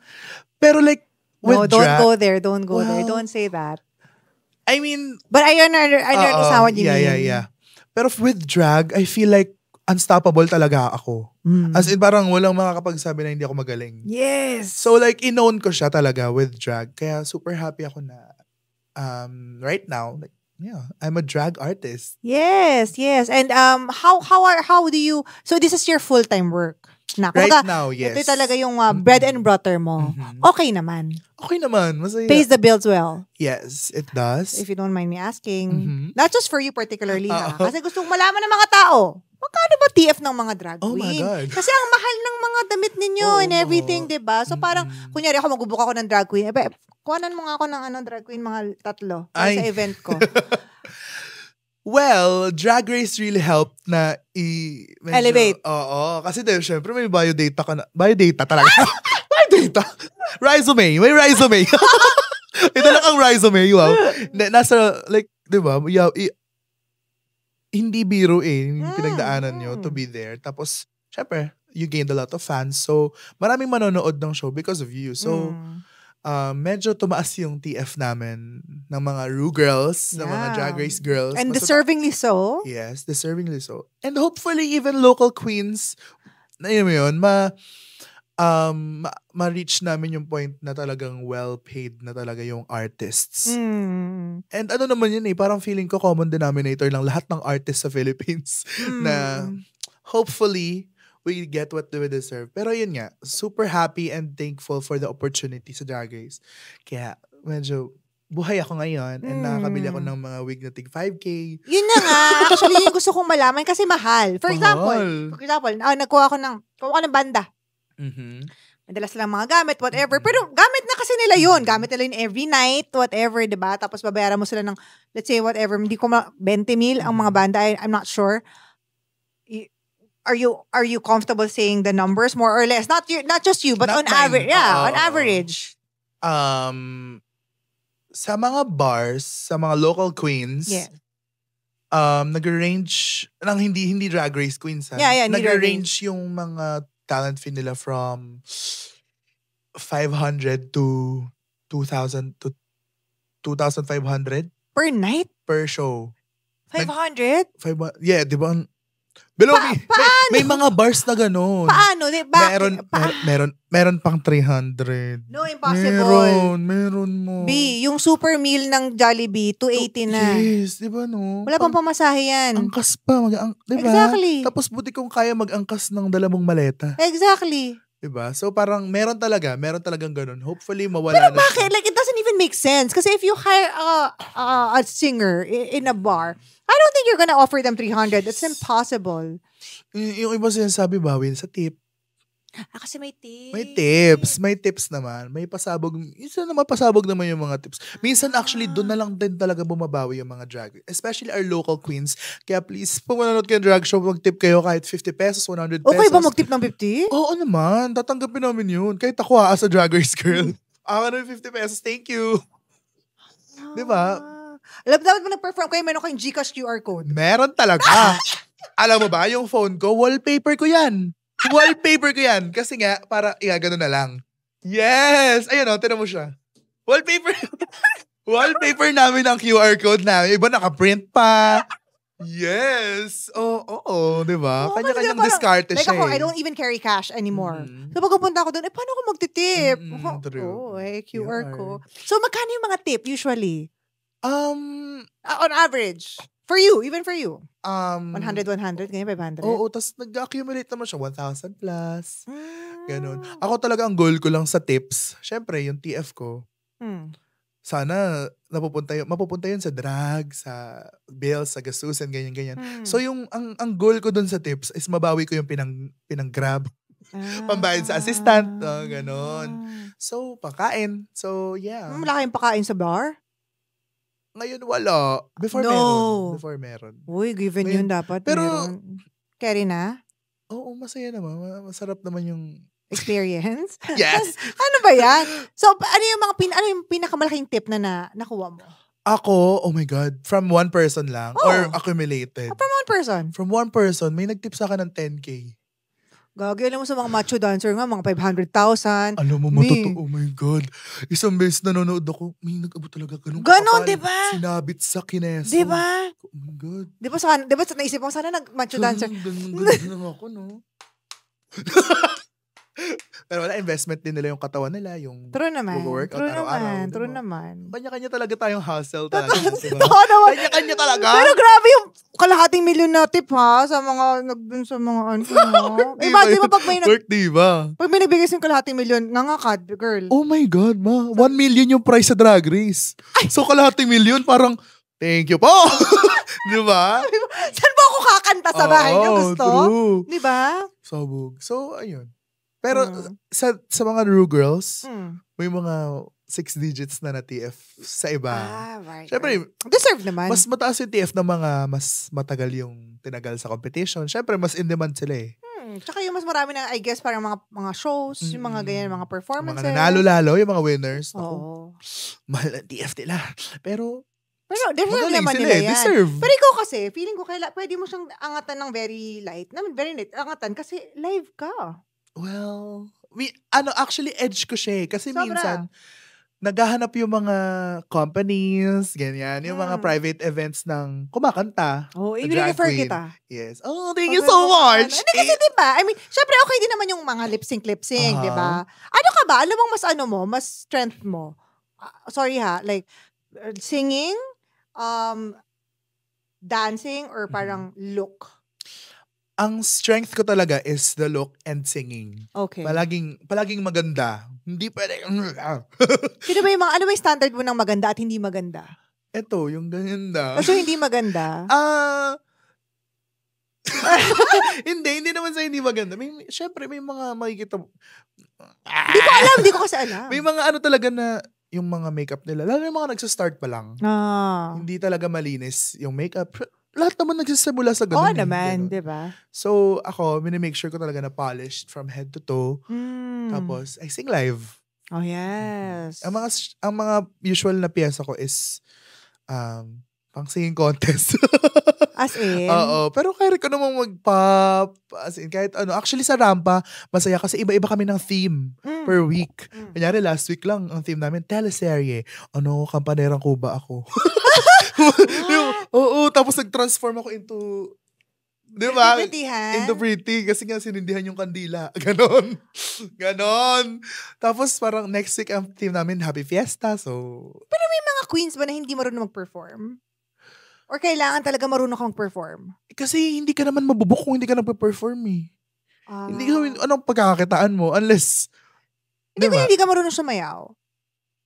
pero like, with don't drag... Don't go there. Don't say that. I mean... But I understand what you mean. Yeah. Pero with drag, I feel like unstoppable talaga ako. As in, parang walang makakapagsabi na hindi ako magaling. Yes! So like, in-own ko siya talaga with drag. Kaya super happy ako na right now, like, yeah, I'm a drag artist. Yes. And how do you... So this is your full-time work? established na. Right Kumbaga, now, yes. ito talaga yung bread and butter mo. Okay naman. Okay naman, masaya. Pays the bills well. Yes, it does. If you don't mind me asking. Not just for you particularly, kasi gusto kong malaman ng mga tao. Magkano ba TF ng mga drag queen? Oh my God. Kasi ang mahal ng mga damit ninyo and everything, diba? So parang, kunyari ako magbubook ako ng drag queen. Kuhanan mo nga ako ng drag queen, mga 3 sa event ko. Well, Drag Race really helped na medyo, elevate. Oo. Kasi syempre may biodata ka na. Biodata talaga. Biodata. Resume. May resume. Ito lang ang resume. Wow. Nasa, like, di ba? Hindi biro yung pinagdaanan nyo to be there. Tapos, syempre, you gained a lot of fans. So, maraming manonood ng show because of you. So, medyo tumaas yung TF namin ng mga Ru girls, ng mga Drag Race girls. And deservingly so. Yes, deservingly so. And hopefully, even local queens, na yun, ma-reach namin yung point na talagang well-paid na talaga yung artists. And ano naman yun parang feeling ko common denominator lang lahat ng artists sa Philippines na hopefully we get what we deserve. Pero yun nga, super happy and thankful for the opportunity sa Drag Race. Kaya medyo buhay ako ngayon and nakakabili ako ng mga wig na tig 5K. Yun na nga. Actually, yung gusto kong malaman kasi mahal. For example, nagkuha ako ng banda. Madalas lang mga gamit, whatever. Pero gamit na kasi nila yun. Gamit nila yun every night, whatever, diba? Tapos babayaran mo sila ng, let's say, whatever, hindi ko 20,000 ang mga banda. I'm not sure. Are you comfortable saying the numbers more or less? Not just you, but on average. Yeah, on average. Sa mga bars, sa mga local queens, nag-range ng hindi Drag Race queens. Nag-range yung mga talent fee nila from 500 to 2,000 to 2,500 per night? Per show. 500? Yeah, di ba? Below may mga bars na gano'n. Paano? Meron pang 300. No, impossible. Meron mo. B, yung super meal ng Jollibee, 280 na. Yes, di ba no? Wala pang pamasahe yan. Angkas pa. Di ba? Exactly. Tapos buti kung kaya mag-angkas ng dalamong maleta. Exactly. Diba? So parang meron talagang ganun. Hopefully mawala Pero na bakit? Like, it doesn't even make sense. Kasi if you hire a singer in a bar, I don't think you're gonna offer them 300. It's impossible. Yung iba sinasabi, bawin sa tip. Kasi may tips. May tips naman. May pasabog. Minsan naman pasabog naman yung mga tips. Minsan actually doon na lang din talaga bumabawi yung mga drag. Especially our local queens. Kaya please, pag manonood kayo ng drag show, mag-tip kayo kahit 50 pesos, 100 pesos. Okay ba mag-tip ng 50? Oo naman. Tatanggapin namin yun. Kahit ako as a Drag Race girl. Ako na 50 pesos. Thank you. Diba? Alam, dapat mo nag-perform kayo, meron kayong Gcash QR code. Meron talaga. Alam mo ba, yung phone ko, wallpaper ko yan. Kasi nga, para, ganun na lang. Yes! Ayun o, tinan mo siya. Wallpaper namin ang QR code namin. Iba naka-print pa. Yes! Oo, di ba? Kanya-kanyang diskarte siya. Like ako, I don't even carry cash anymore. So pagpunta ako doon, paano ako magtitip? QR ko. So magkano yung mga tip usually? On average. For you, even for you. 100, ganyan, 500. Oo, tas nag-accumulate naman siya, 1,000 plus. Ganon. Ako talaga ang goal ko lang sa tips, syempre, yung TF ko, sana mapupunta yun sa drag, sa bills, sa gastusin, ganyan. So yung, ang goal ko dun sa tips is mabawi ko yung pinang-grab. Pambayad sa assistant, ganon. So, pagkain. So, yeah. Wala kayong pakain sa bar? Ngayon wala. Before meron. Uy, given yun dapat. Pero, meron. Carry na? Oo, masaya naman. Masarap naman yung experience. Yes. Ano ba yan? So, ano yung pinakamalaking tip na nakuha mo? Ako, oh my God, from one person lang or accumulated? From one person? From one person, may nagtip sa akin ng 10K. Gagi, alam mo sa mga macho dancer nga, mga 500,000. Alam mo, matotoo, oh my God. Isang beses nanonood ako, may nag-abot talaga ganun. Ganon, di ba? Sinabit sa kineso. Di ba? Oh my God. Di ba naisip mo, sana nag-macho dancer? Ganun lang ako, no? Pero wala, investment din nila yung katawan nila, yung true naman. Workout araw-araw. True naman. Kanya-kanya talaga tayong hustle talaga. Totoo naman. Kanya-kanya talaga. Pero grabe yung kalahating milyon na tip ha sa mga nagdun sa mga ano. Di ba pag may Work, diba? pag may nagbigay ng kalahating milyon, nga girl. Oh my God, ma. 1 million yung price sa Drag Race. So kalahating milyon, parang, thank you po. Di ba? Saan ba ako kakanta sa bahay niyo? Gusto? True. Di ba? Sabog. So, ayun. Pero sa mga Ru girls, may mga 6 digits na TF sa iba. Right. Siyempre, deserve naman. mas mataas yung TF ng mga mas matagal yung tinagal sa competition. Siyempre, mas in demand sila eh. Tsaka yung mas marami na, I guess, parang mga shows, yung mga ganyan, mga performances. Mga nanalo lalo, yung mga winners. Oo. Mahal ang TF nila. Pero deserve naman sila nila yan. Deserve. Pero ikaw kasi, feeling ko pwede mo siyang angatan ng very light. Very light, angatan kasi live ka. Well, actually, edge ko siya eh. Kasi Sobra. minsan, naghahanap yung mga companies, ganyan, yung mga private events ng kumakanta. Oh, drag i-refer queen. kita. Yes. Oh, thank you so much. Hindi kasi diba, I mean, syempre okay din naman yung mga lip-sync, diba? Ano ka ba? Ano bang mas strength mo? Sorry ha, like, singing, dancing, or parang look? Ang strength ko talaga is the look and singing. Okay. Palaging maganda. Hindi pwede. Sino ba yung ano ba yung standard mo ng maganda at hindi maganda? Ito, yung ganda. So, hindi maganda? Hindi naman sa hindi maganda. Syempre, may mga makikita. Hindi ko kasi alam. May mga ano talaga na yung mga makeup nila. Lalo yung mga nagsa-start pa lang. Hindi talaga malinis yung makeup. Lahat naman nagsisimula sa ganun. Oo naman, di ba? So, ako, minimake sure ko talaga na polished from head to toe. Tapos, I sing live. Oh, yes. Ang mga usual na piyesa ko is pang singing contest. As in? Oo. Pero kaya ko namang mag-pop. As in, kahit ano. Actually, sa Rampa, masaya kasi iba-iba kami ng theme per week. Kanyari, last week lang, ang theme namin, teleserye. Ano, kampanerang kuba ako. Oo, tapos nag-transform ako into, di ba? Into pretty. Kasi nga sinindihan yung kandila. Ganon. Tapos parang next week ang team namin, Happy Fiesta. So, pero may mga queens ba na hindi marunong mag-perform? Or kailangan talaga marunong kang perform? Kasi hindi ka naman mabubuk kung hindi ka nagpe-perform eh. Hindi ka, anong pagkakakitaan mo? Unless, hindi ka marunong sumayaw.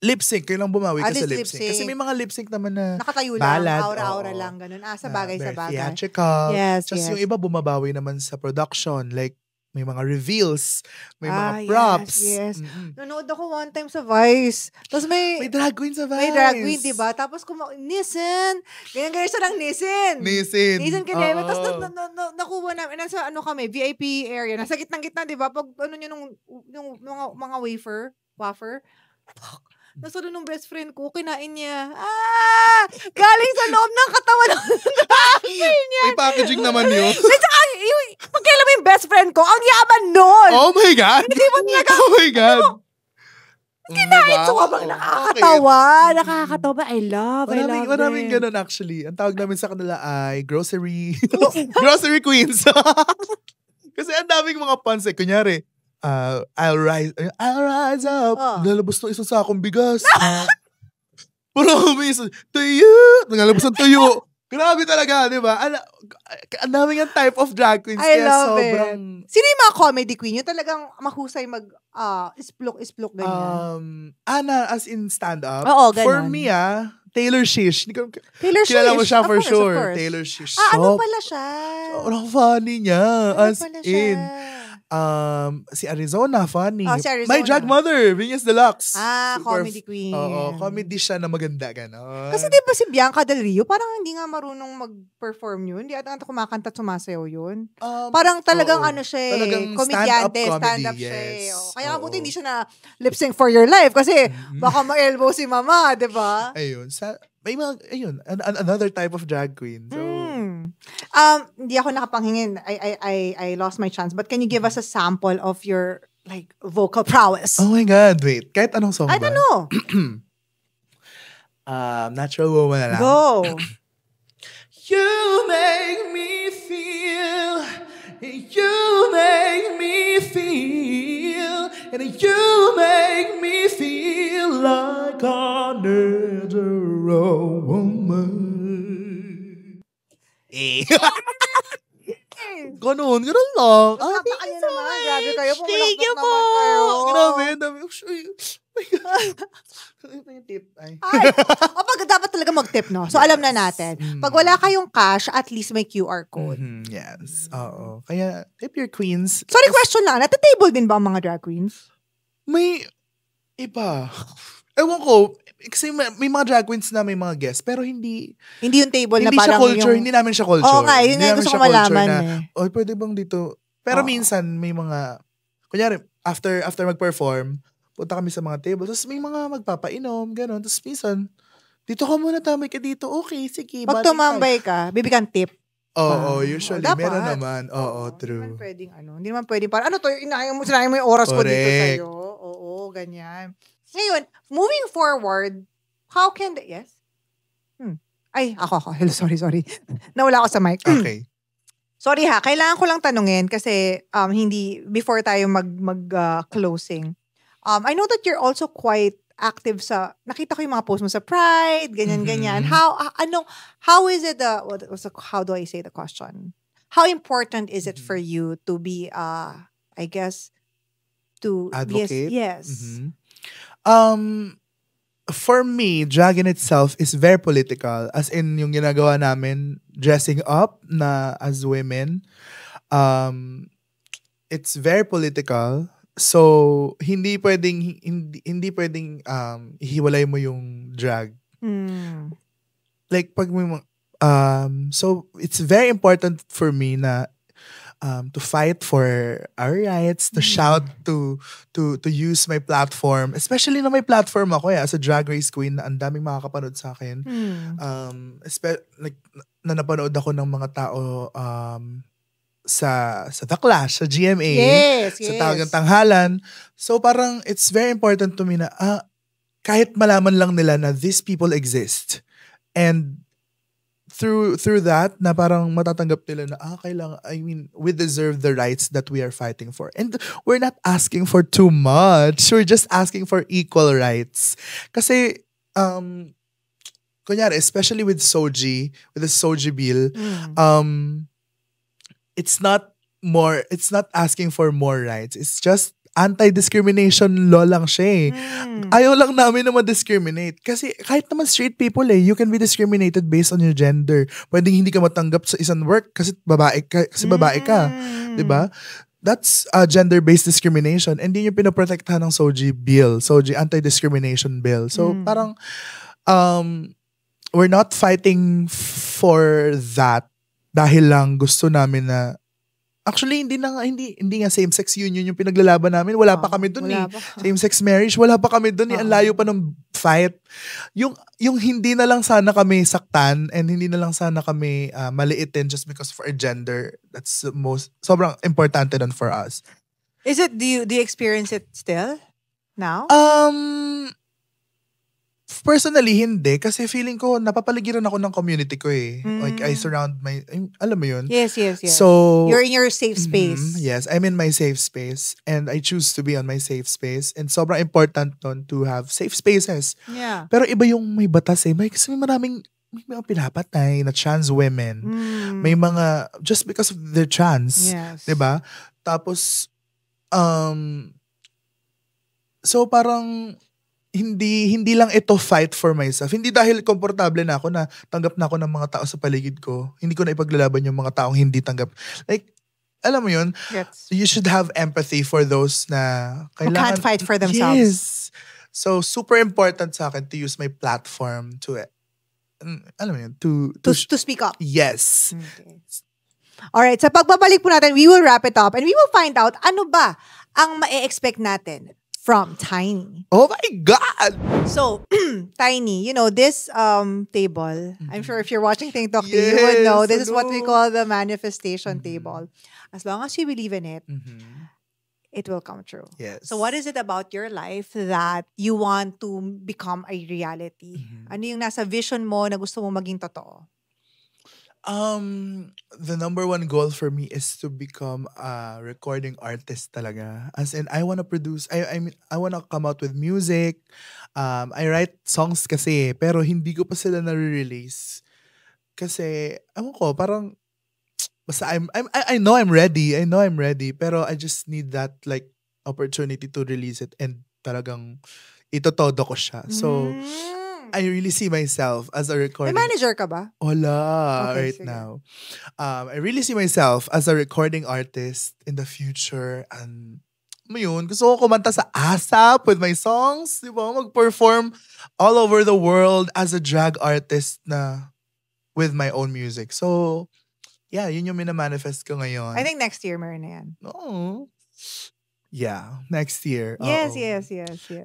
Lip-sync, kailang bumawi ka sa lip-sync. Kasi may mga lip-sync naman na nakatayo ballad, lang, aura-aura lang, ganun. Sa bagay. Theatrical. Yes, Just yes. yung iba bumabawi naman sa production. Like, may mga reveals, may mga props. Yes. Nanood ako one time sa Vice. Tapos may drag queen sa Vice. May drag queen, diba? Tapos Nissen. Ganyan siya ng Nissen. Nissen Kineme. Tapos nakuha namin. Nasa kami, VIP area. Nasa gitnang-gitna, diba? Pag niya nung mga wafer. Nasa doon ng best friend ko, kinain niya. Galing sa loob ng katawan niya. May packaging naman yun. Pagkailan mo yung best friend ko, ang yaman nun. Oh my God. Hindi mo talaga. Oh my God. Kinain. So, habang nakakatawa. I love Maraming ganun actually. Ang tawag namin sa kanila ay grocery queens. Kasi ang daming mga puns eh. Kunyari, I'll rise up. Lalabas ng isang sakong bigas. Parang may isa, tuyo. Nangalabas ng tuyo. Grabe talaga, di ba? Ang daming ang type of drag queens. I love sobrang... it. Sino yung mga comedy queen? Yung talagang mahusay isplok ganyan. Ana, as in stand-up. Oo, ganun. For me, Taylor Shish. Taylor Shish. Kilala mo siya for course, sure. Taylor Shish. Ano pala siya? Sobrang funny niya. Ano as pala in. siya? Si Arizona, funny. Si Arizona. My Drag Mother, Venus Deluxe. Comedy queen. Oo, comedy siya na maganda, gano'n. Kasi di ba si Bianca Del Rio, parang hindi nga marunong mag-perform yun. Hindi ata kumakanta at sumasayaw yun. Parang talagang siya eh. Talagang komedyante, stand-up stand-up comedy, siya eh. yes. Kaya buti hindi siya na lip-sync for your life kasi baka ma-elbow si mama, di ba? Ayun. May mga, another type of drag queen. So, hindi ako nakapanghingin. I lost my chance. But can you give us a sample of your like vocal prowess? Oh my God, wait. Kahit anong song I ba? don't know. Natural Woman na lang. Go. You make me feel, you make me feel, and you make me feel like a natural woman. Eh. Ganun lang. Thank you so much. Grabe kayo. Thank you po. Naman kayo. Grabe, dami. Oh my God. Ano yung tip? Ay. Pag dapat talaga mag-tip, no? So, alam na natin. Pag wala kayong cash, at least may QR code. Yes. Oo. Kaya, tip your queens. Sorry, question lang. Nata-table din ba ang mga drag queens? May iba. Ewan ko. Kasi may mga drag queens na may mga guests, pero hindi yung table na hindi parang siya culture, yung... hindi namin siya culture. Oo nga, yun nga gusto ko malaman Pwede bang dito? Pero minsan, may mga, kunyari, after mag-perform, punta kami sa mga table, tapos may mga magpapainom, gano'n. Tapos minsan, dito ka muna, tamay ka dito. Okay, sige. Pag tumambay ka, bibigyan tip. Oo, usually. Dapat. Meron naman. Oo, true. Hindi naman pwedeng parang, ano to, sinayin mo yung oras ko dito Correct. sa'yo. Oo, ganyan. Ngayon, moving forward, how can yes? Ay, ako. Hello, sorry. Nawala ako sa mic. Okay. Sorry ha, kailangan ko lang tanungin kasi hindi, before tayo mag-closing. I know that you're also quite active sa, nakita ko yung mga post mo sa Pride, ganyan. How is it, how do I say the question? How important is it for you to be, I guess, to advocate? Yes. For me, drag in itself is very political. As in, yung ginagawa namin, dressing up na as women, it's very political. So, hindi pwedeng ihiwalay mo yung drag. Like, pag may so, it's very important for me na to fight for our rights, to shout, to use my platform. Especially na may platform ako as a drag race queen na ang daming makakapanood sa akin. Like, na napanood ako ng mga tao sa The Clash, sa GMA, sa Tawag ng Tanghalan. So parang it's very important to me na kahit malaman lang nila na these people exist. And through that, na parang matatanggap nila na, we deserve the rights that we are fighting for. And we're not asking for too much. We're just asking for equal rights. Kasi, kunyari, especially with the Soji bill, it's not asking for more rights. It's just anti-discrimination law lang siya eh. Ayaw lang namin na ma-discriminate. Kasi kahit naman straight people you can be discriminated based on your gender. Pwedeng hindi ka matanggap sa isang work kasi babae ka. Diba? That's gender-based discrimination. And yun yung pinoprotektahan ng Soji anti-discrimination bill. So parang we're not fighting for that dahil lang gusto namin na actually, hindi nga same-sex union yung pinaglalaban namin. Wala pa kami dun Same-sex marriage, wala pa kami dun Ang layo pa ng fight. Yung hindi na lang sana kami saktan and hindi na lang sana kami maliitin just because for a gender. That's the sobrang importante dun for us. Is it, do you experience it still? Now? Personally, hindi. Kasi feeling ko, napapaligiran ako ng community ko eh. Like, I surround alam mo yun? Yes. So, you're in your safe space. Yes, I'm in my safe space. And I choose to be on my safe space. And sobrang important nun to have safe spaces. Yeah. Pero iba yung may batas eh. Kasi may mga pinapatay na trans women. May mga, just because of their trans. Yes. Diba? Tapos, so parang, hindi lang ito fight for myself. Hindi dahil komportable na ako na tanggap na ako ng mga tao sa paligid ko. Hindi ko na ipaglalaban yung mga taong hindi tanggap. Like, alam mo yun? Yes. You should have empathy for those na who can't fight for themselves. Yes. So, super important sa akin to use my platform to, alam mo yun, to speak up. Yes. Okay. Alright, sa pagbabalik po natin, we will wrap it up and we will find out ano ba ang ma-expect natin from Tiny. Oh my God! So, Tiny, this table, I'm sure if you're watching TikTok, you would know this is what we call the manifestation table. As long as you believe in it, it will come true. Yes. So what is it about your life that you want to become a reality? Ano yung nasa vision mo na gusto mo maging totoo? The number one goal for me is to become a recording artist talaga. As in, I wanna produce, I wanna come out with music. I write songs kasi, pero hindi ko pa sila na-release. Kasi, ewan ko, parang, basta I know I'm ready. I know I'm ready. Pero I just need that like opportunity to release it and talagang itotodo ko siya. So, I really see myself as a May recording. manager ka ba? Wala Okay, right sige. now. I really see myself as a recording artist in the future. And yun, gusto ko kumanta sa ASAP with my songs. Di ba? Mag-perform all over the world as a drag artist na with my own music. So, yeah, yun yung minamanifest ko ngayon. I think next year meron na yan. Oo. Yeah, next year. Yes, Oo. yes.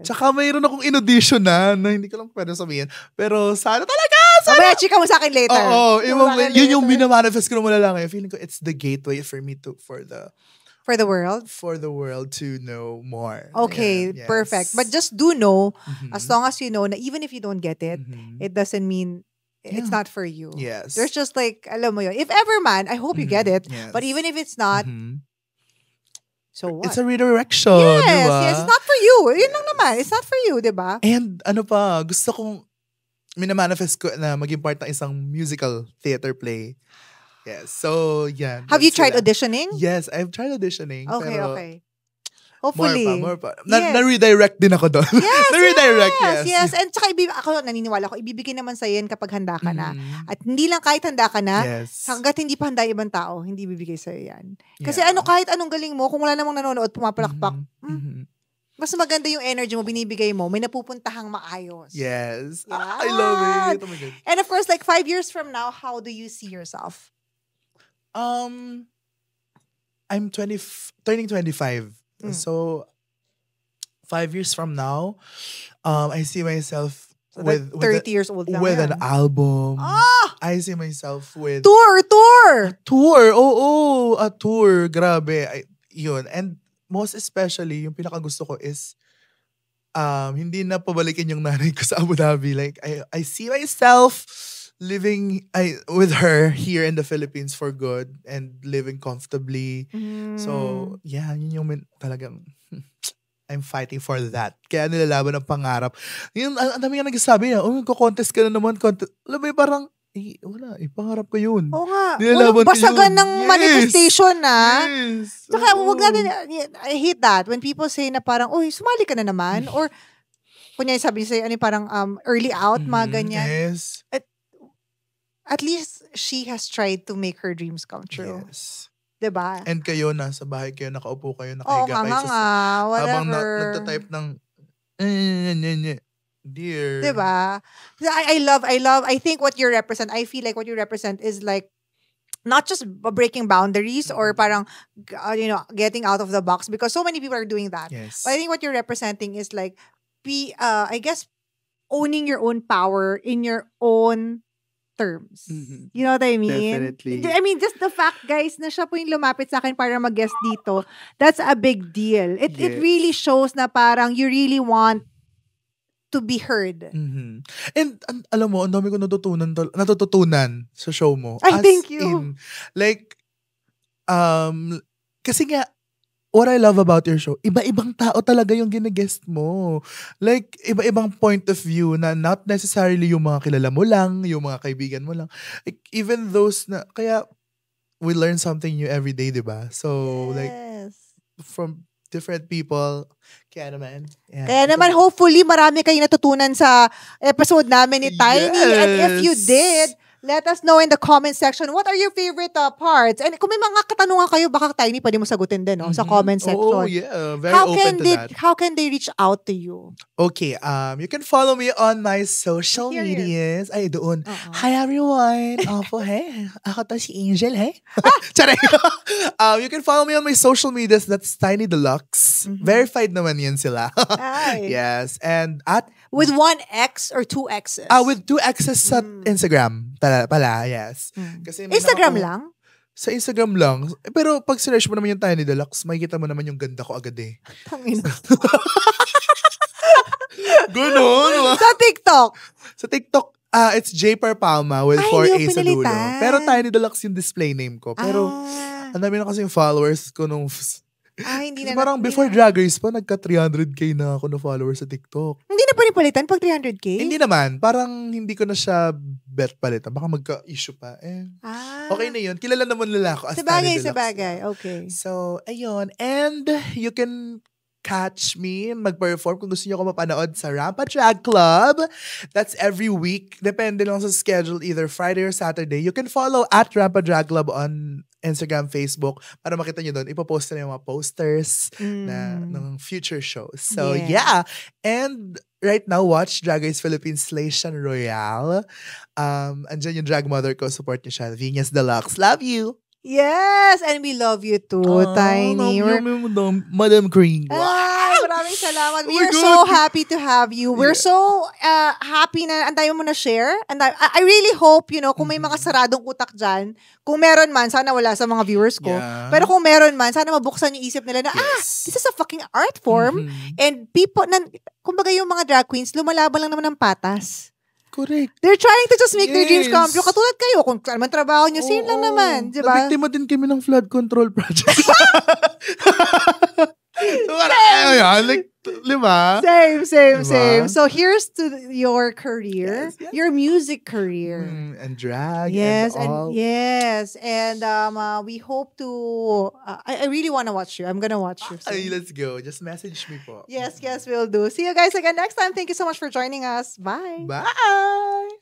Tsaka mayroon akong in-audition na hindi ko lang pwede sabihin. Pero sana talaga! Mamaya, chika mo sa akin later. Oo, Chika mo sa akin yun yung later. minamanifest ko na mula lang. Feeling ko it's the gateway for me to, For the world? for the world to know more. Okay, Ayan, yes. perfect. But just do know, Mhm. as long as you know na even if you don't get it, Mhm. it doesn't mean it's Yeah. not for you. Yes. There's just like, alam mo yun, if ever man, I hope you get it. Yes. But even if it's not, Mhm. so what? It's a redirection, yes, di ba? yes, it's not for you. Yun lang naman, it's not for you, di ba? And ano pa, gusto kong minamanifest ko na maging part ng isang musical theater play. Yes. So, yeah. Have you that's tried sila. auditioning? Yes, I've tried auditioning. Okay, pero okay. Hopefully. More pa. Yes. Na-redirect din ako doon. Yes, Na-redirect, yes. And tsaka, ako naniniwala ko, ibibigay naman sa yan kapag handa ka na. Mhm. At hindi lang kahit handa ka na, Yes. hanggat hindi pa handa ibang tao, hindi bibigay sa'yo yan. Kasi Yeah. kahit anong galing mo, kung wala namang nanonood, pumapalakpak, Mhm. mas maganda yung energy mo, binibigay mo, may napupuntahang maayos. Yes. Yan. I love it. Oh my God. And of course, like 5 years from now, how do you see yourself? I'm turning 25. So 5 years from now, I see myself So with 30 years old lang with yan. an album. Ah! I see myself with Tour! tour. Oo, a tour. Grabe. Yun. And most especially, yung pinakagusto ko is hindi na pabalikin yung nanay ko sa Abu Dhabi. Like, I see myself living with her here in the Philippines for good and living comfortably. So, yeah, yun yung talagang I'm fighting for that. Kaya nilalaban ang pangarap. Yun, ang dami nga nagsasabi niya, magko-contest ka na naman. Alam mo parang, wala, pangarap ko yun. Oo nga. Nilalaban ko Basagan yun. ng Yes. manifestation na. Yes. Tsaka Oo. wag natin, I hate that. When people say na parang, uy, sumali ka na naman. Or, kunya sabi niya sa'yo, parang early out, mga ganyan. Yes. At least, she has tried to make her dreams come true. Yes. Diba? And kayo, nasa bahay kayo, nakaupo kayo, Oo, nakahiga kayo whatever. habang nagtatype ng dear. Diba? I think what you represent, I feel like what you represent is like, not just breaking boundaries or parang, getting out of the box because so many people are doing that. Yes. But I think what you're representing is like, I guess, owning your own power in your own terms. Mhm. You know what I mean? Definitely. I mean, just the fact, guys, na siya po yung lumapit sa akin para mag-guest dito, that's a big deal. It Yes. really shows na parang you really want to be heard. Mhm. And alam mo, ang dami ko natututunan sa show mo. Ay, As thank you. in, like, kasi nga, what I love about your show, iba-ibang tao talaga yung gine-guest mo. Like, iba-ibang point of view na not necessarily yung mga kilala mo lang, yung mga kaibigan mo lang. Like, even those na, kaya we learn something new every day, diba? So, like, Yes. from different people, kaya naman. Yeah. Kaya naman, hopefully, marami kayong natutunan sa episode namin ni Tiny. And if you Yes. did, let us know in the comment section, what are your favorite parts? And kung may mga katanungan kayo, baka Tiny, pwede mo sagutin din sa comment section. Oh, yeah. Very open to that. How can they reach out to you? Okay, you can follow me on my social Here. medias. Ay, doon. Uh-uh. Hi, everyone. Opo, hey. Ako to si Angel, hey. Charay. You can follow me on my social medias. That's Tiny Deluxe. Verified naman yan sila. Ay. Yes. And at With 1 X or 2 X's? with 2 X's sa Instagram. Pala, yes. Kasi may Instagram ako- lang? Sa Instagram lang. Pero pag sinearch mo naman yung Tiny Deluxe, makikita mo naman yung ganda ko agad eh. Tangina. Ganun. Sa TikTok? Sa TikTok, it's J Palma with Ay, 4 A hindi mo sa dulo. pinalitan. Pero Tiny Deluxe yung display name ko. Pero ang dami na kasi yung followers ko nung... hindi na. Parang before Drag Race pa, nagka 300k na ako na followers sa TikTok. Hindi na pa palitan pag 300K? Hindi naman. Parang hindi ko na siya bet palitan. Baka magka-issue pa. Okay na yun. Kilala naman nila ako as Tani Deluxe. Sabagay. Okay. So, ayun. And you can catch me mag-perform kung gusto niyo ako mapanood sa Rampa Drag Club. That's every week. Depende lang sa schedule, either Friday or Saturday. You can follow at Rampa Drag Club on Instagram, Facebook, para makita niyo doon. Ipopost na yung mga posters ng future shows. So, yeah. And right now, watch Drag Race Philippines Station Royale. Andyan yung drag mother ko. Support niyo siya. Venus Deluxe. Love you! Yes! And we love you too, Tiny. Madam Green. Maraming salamat. We are so happy to have you. We're so happy na ang dami mo na share. And I really hope, kung may mga saradong utak dyan, kung meron man, sana wala sa mga viewers ko. Yeah. Pero kung meron man, sana mabuksan yung isip nila na, this is a fucking art form. And people, kumbaga yung mga drag queens, lumalaban lang naman ng patas. Correct. They're trying to just make their dreams come true. Katulad kayo, kung ano man trabaho nyo, same lang naman. Diba? Nabiktima din kami ng flood control project. Lima. Same. So here's to your career, your music career. And drag and all. And we hope to, I really want to watch you. I'm gonna watch you. Ay, let's go. Just message me po. Yes, we'll do. See you guys again next time. Thank you so much for joining us. Bye. Bye.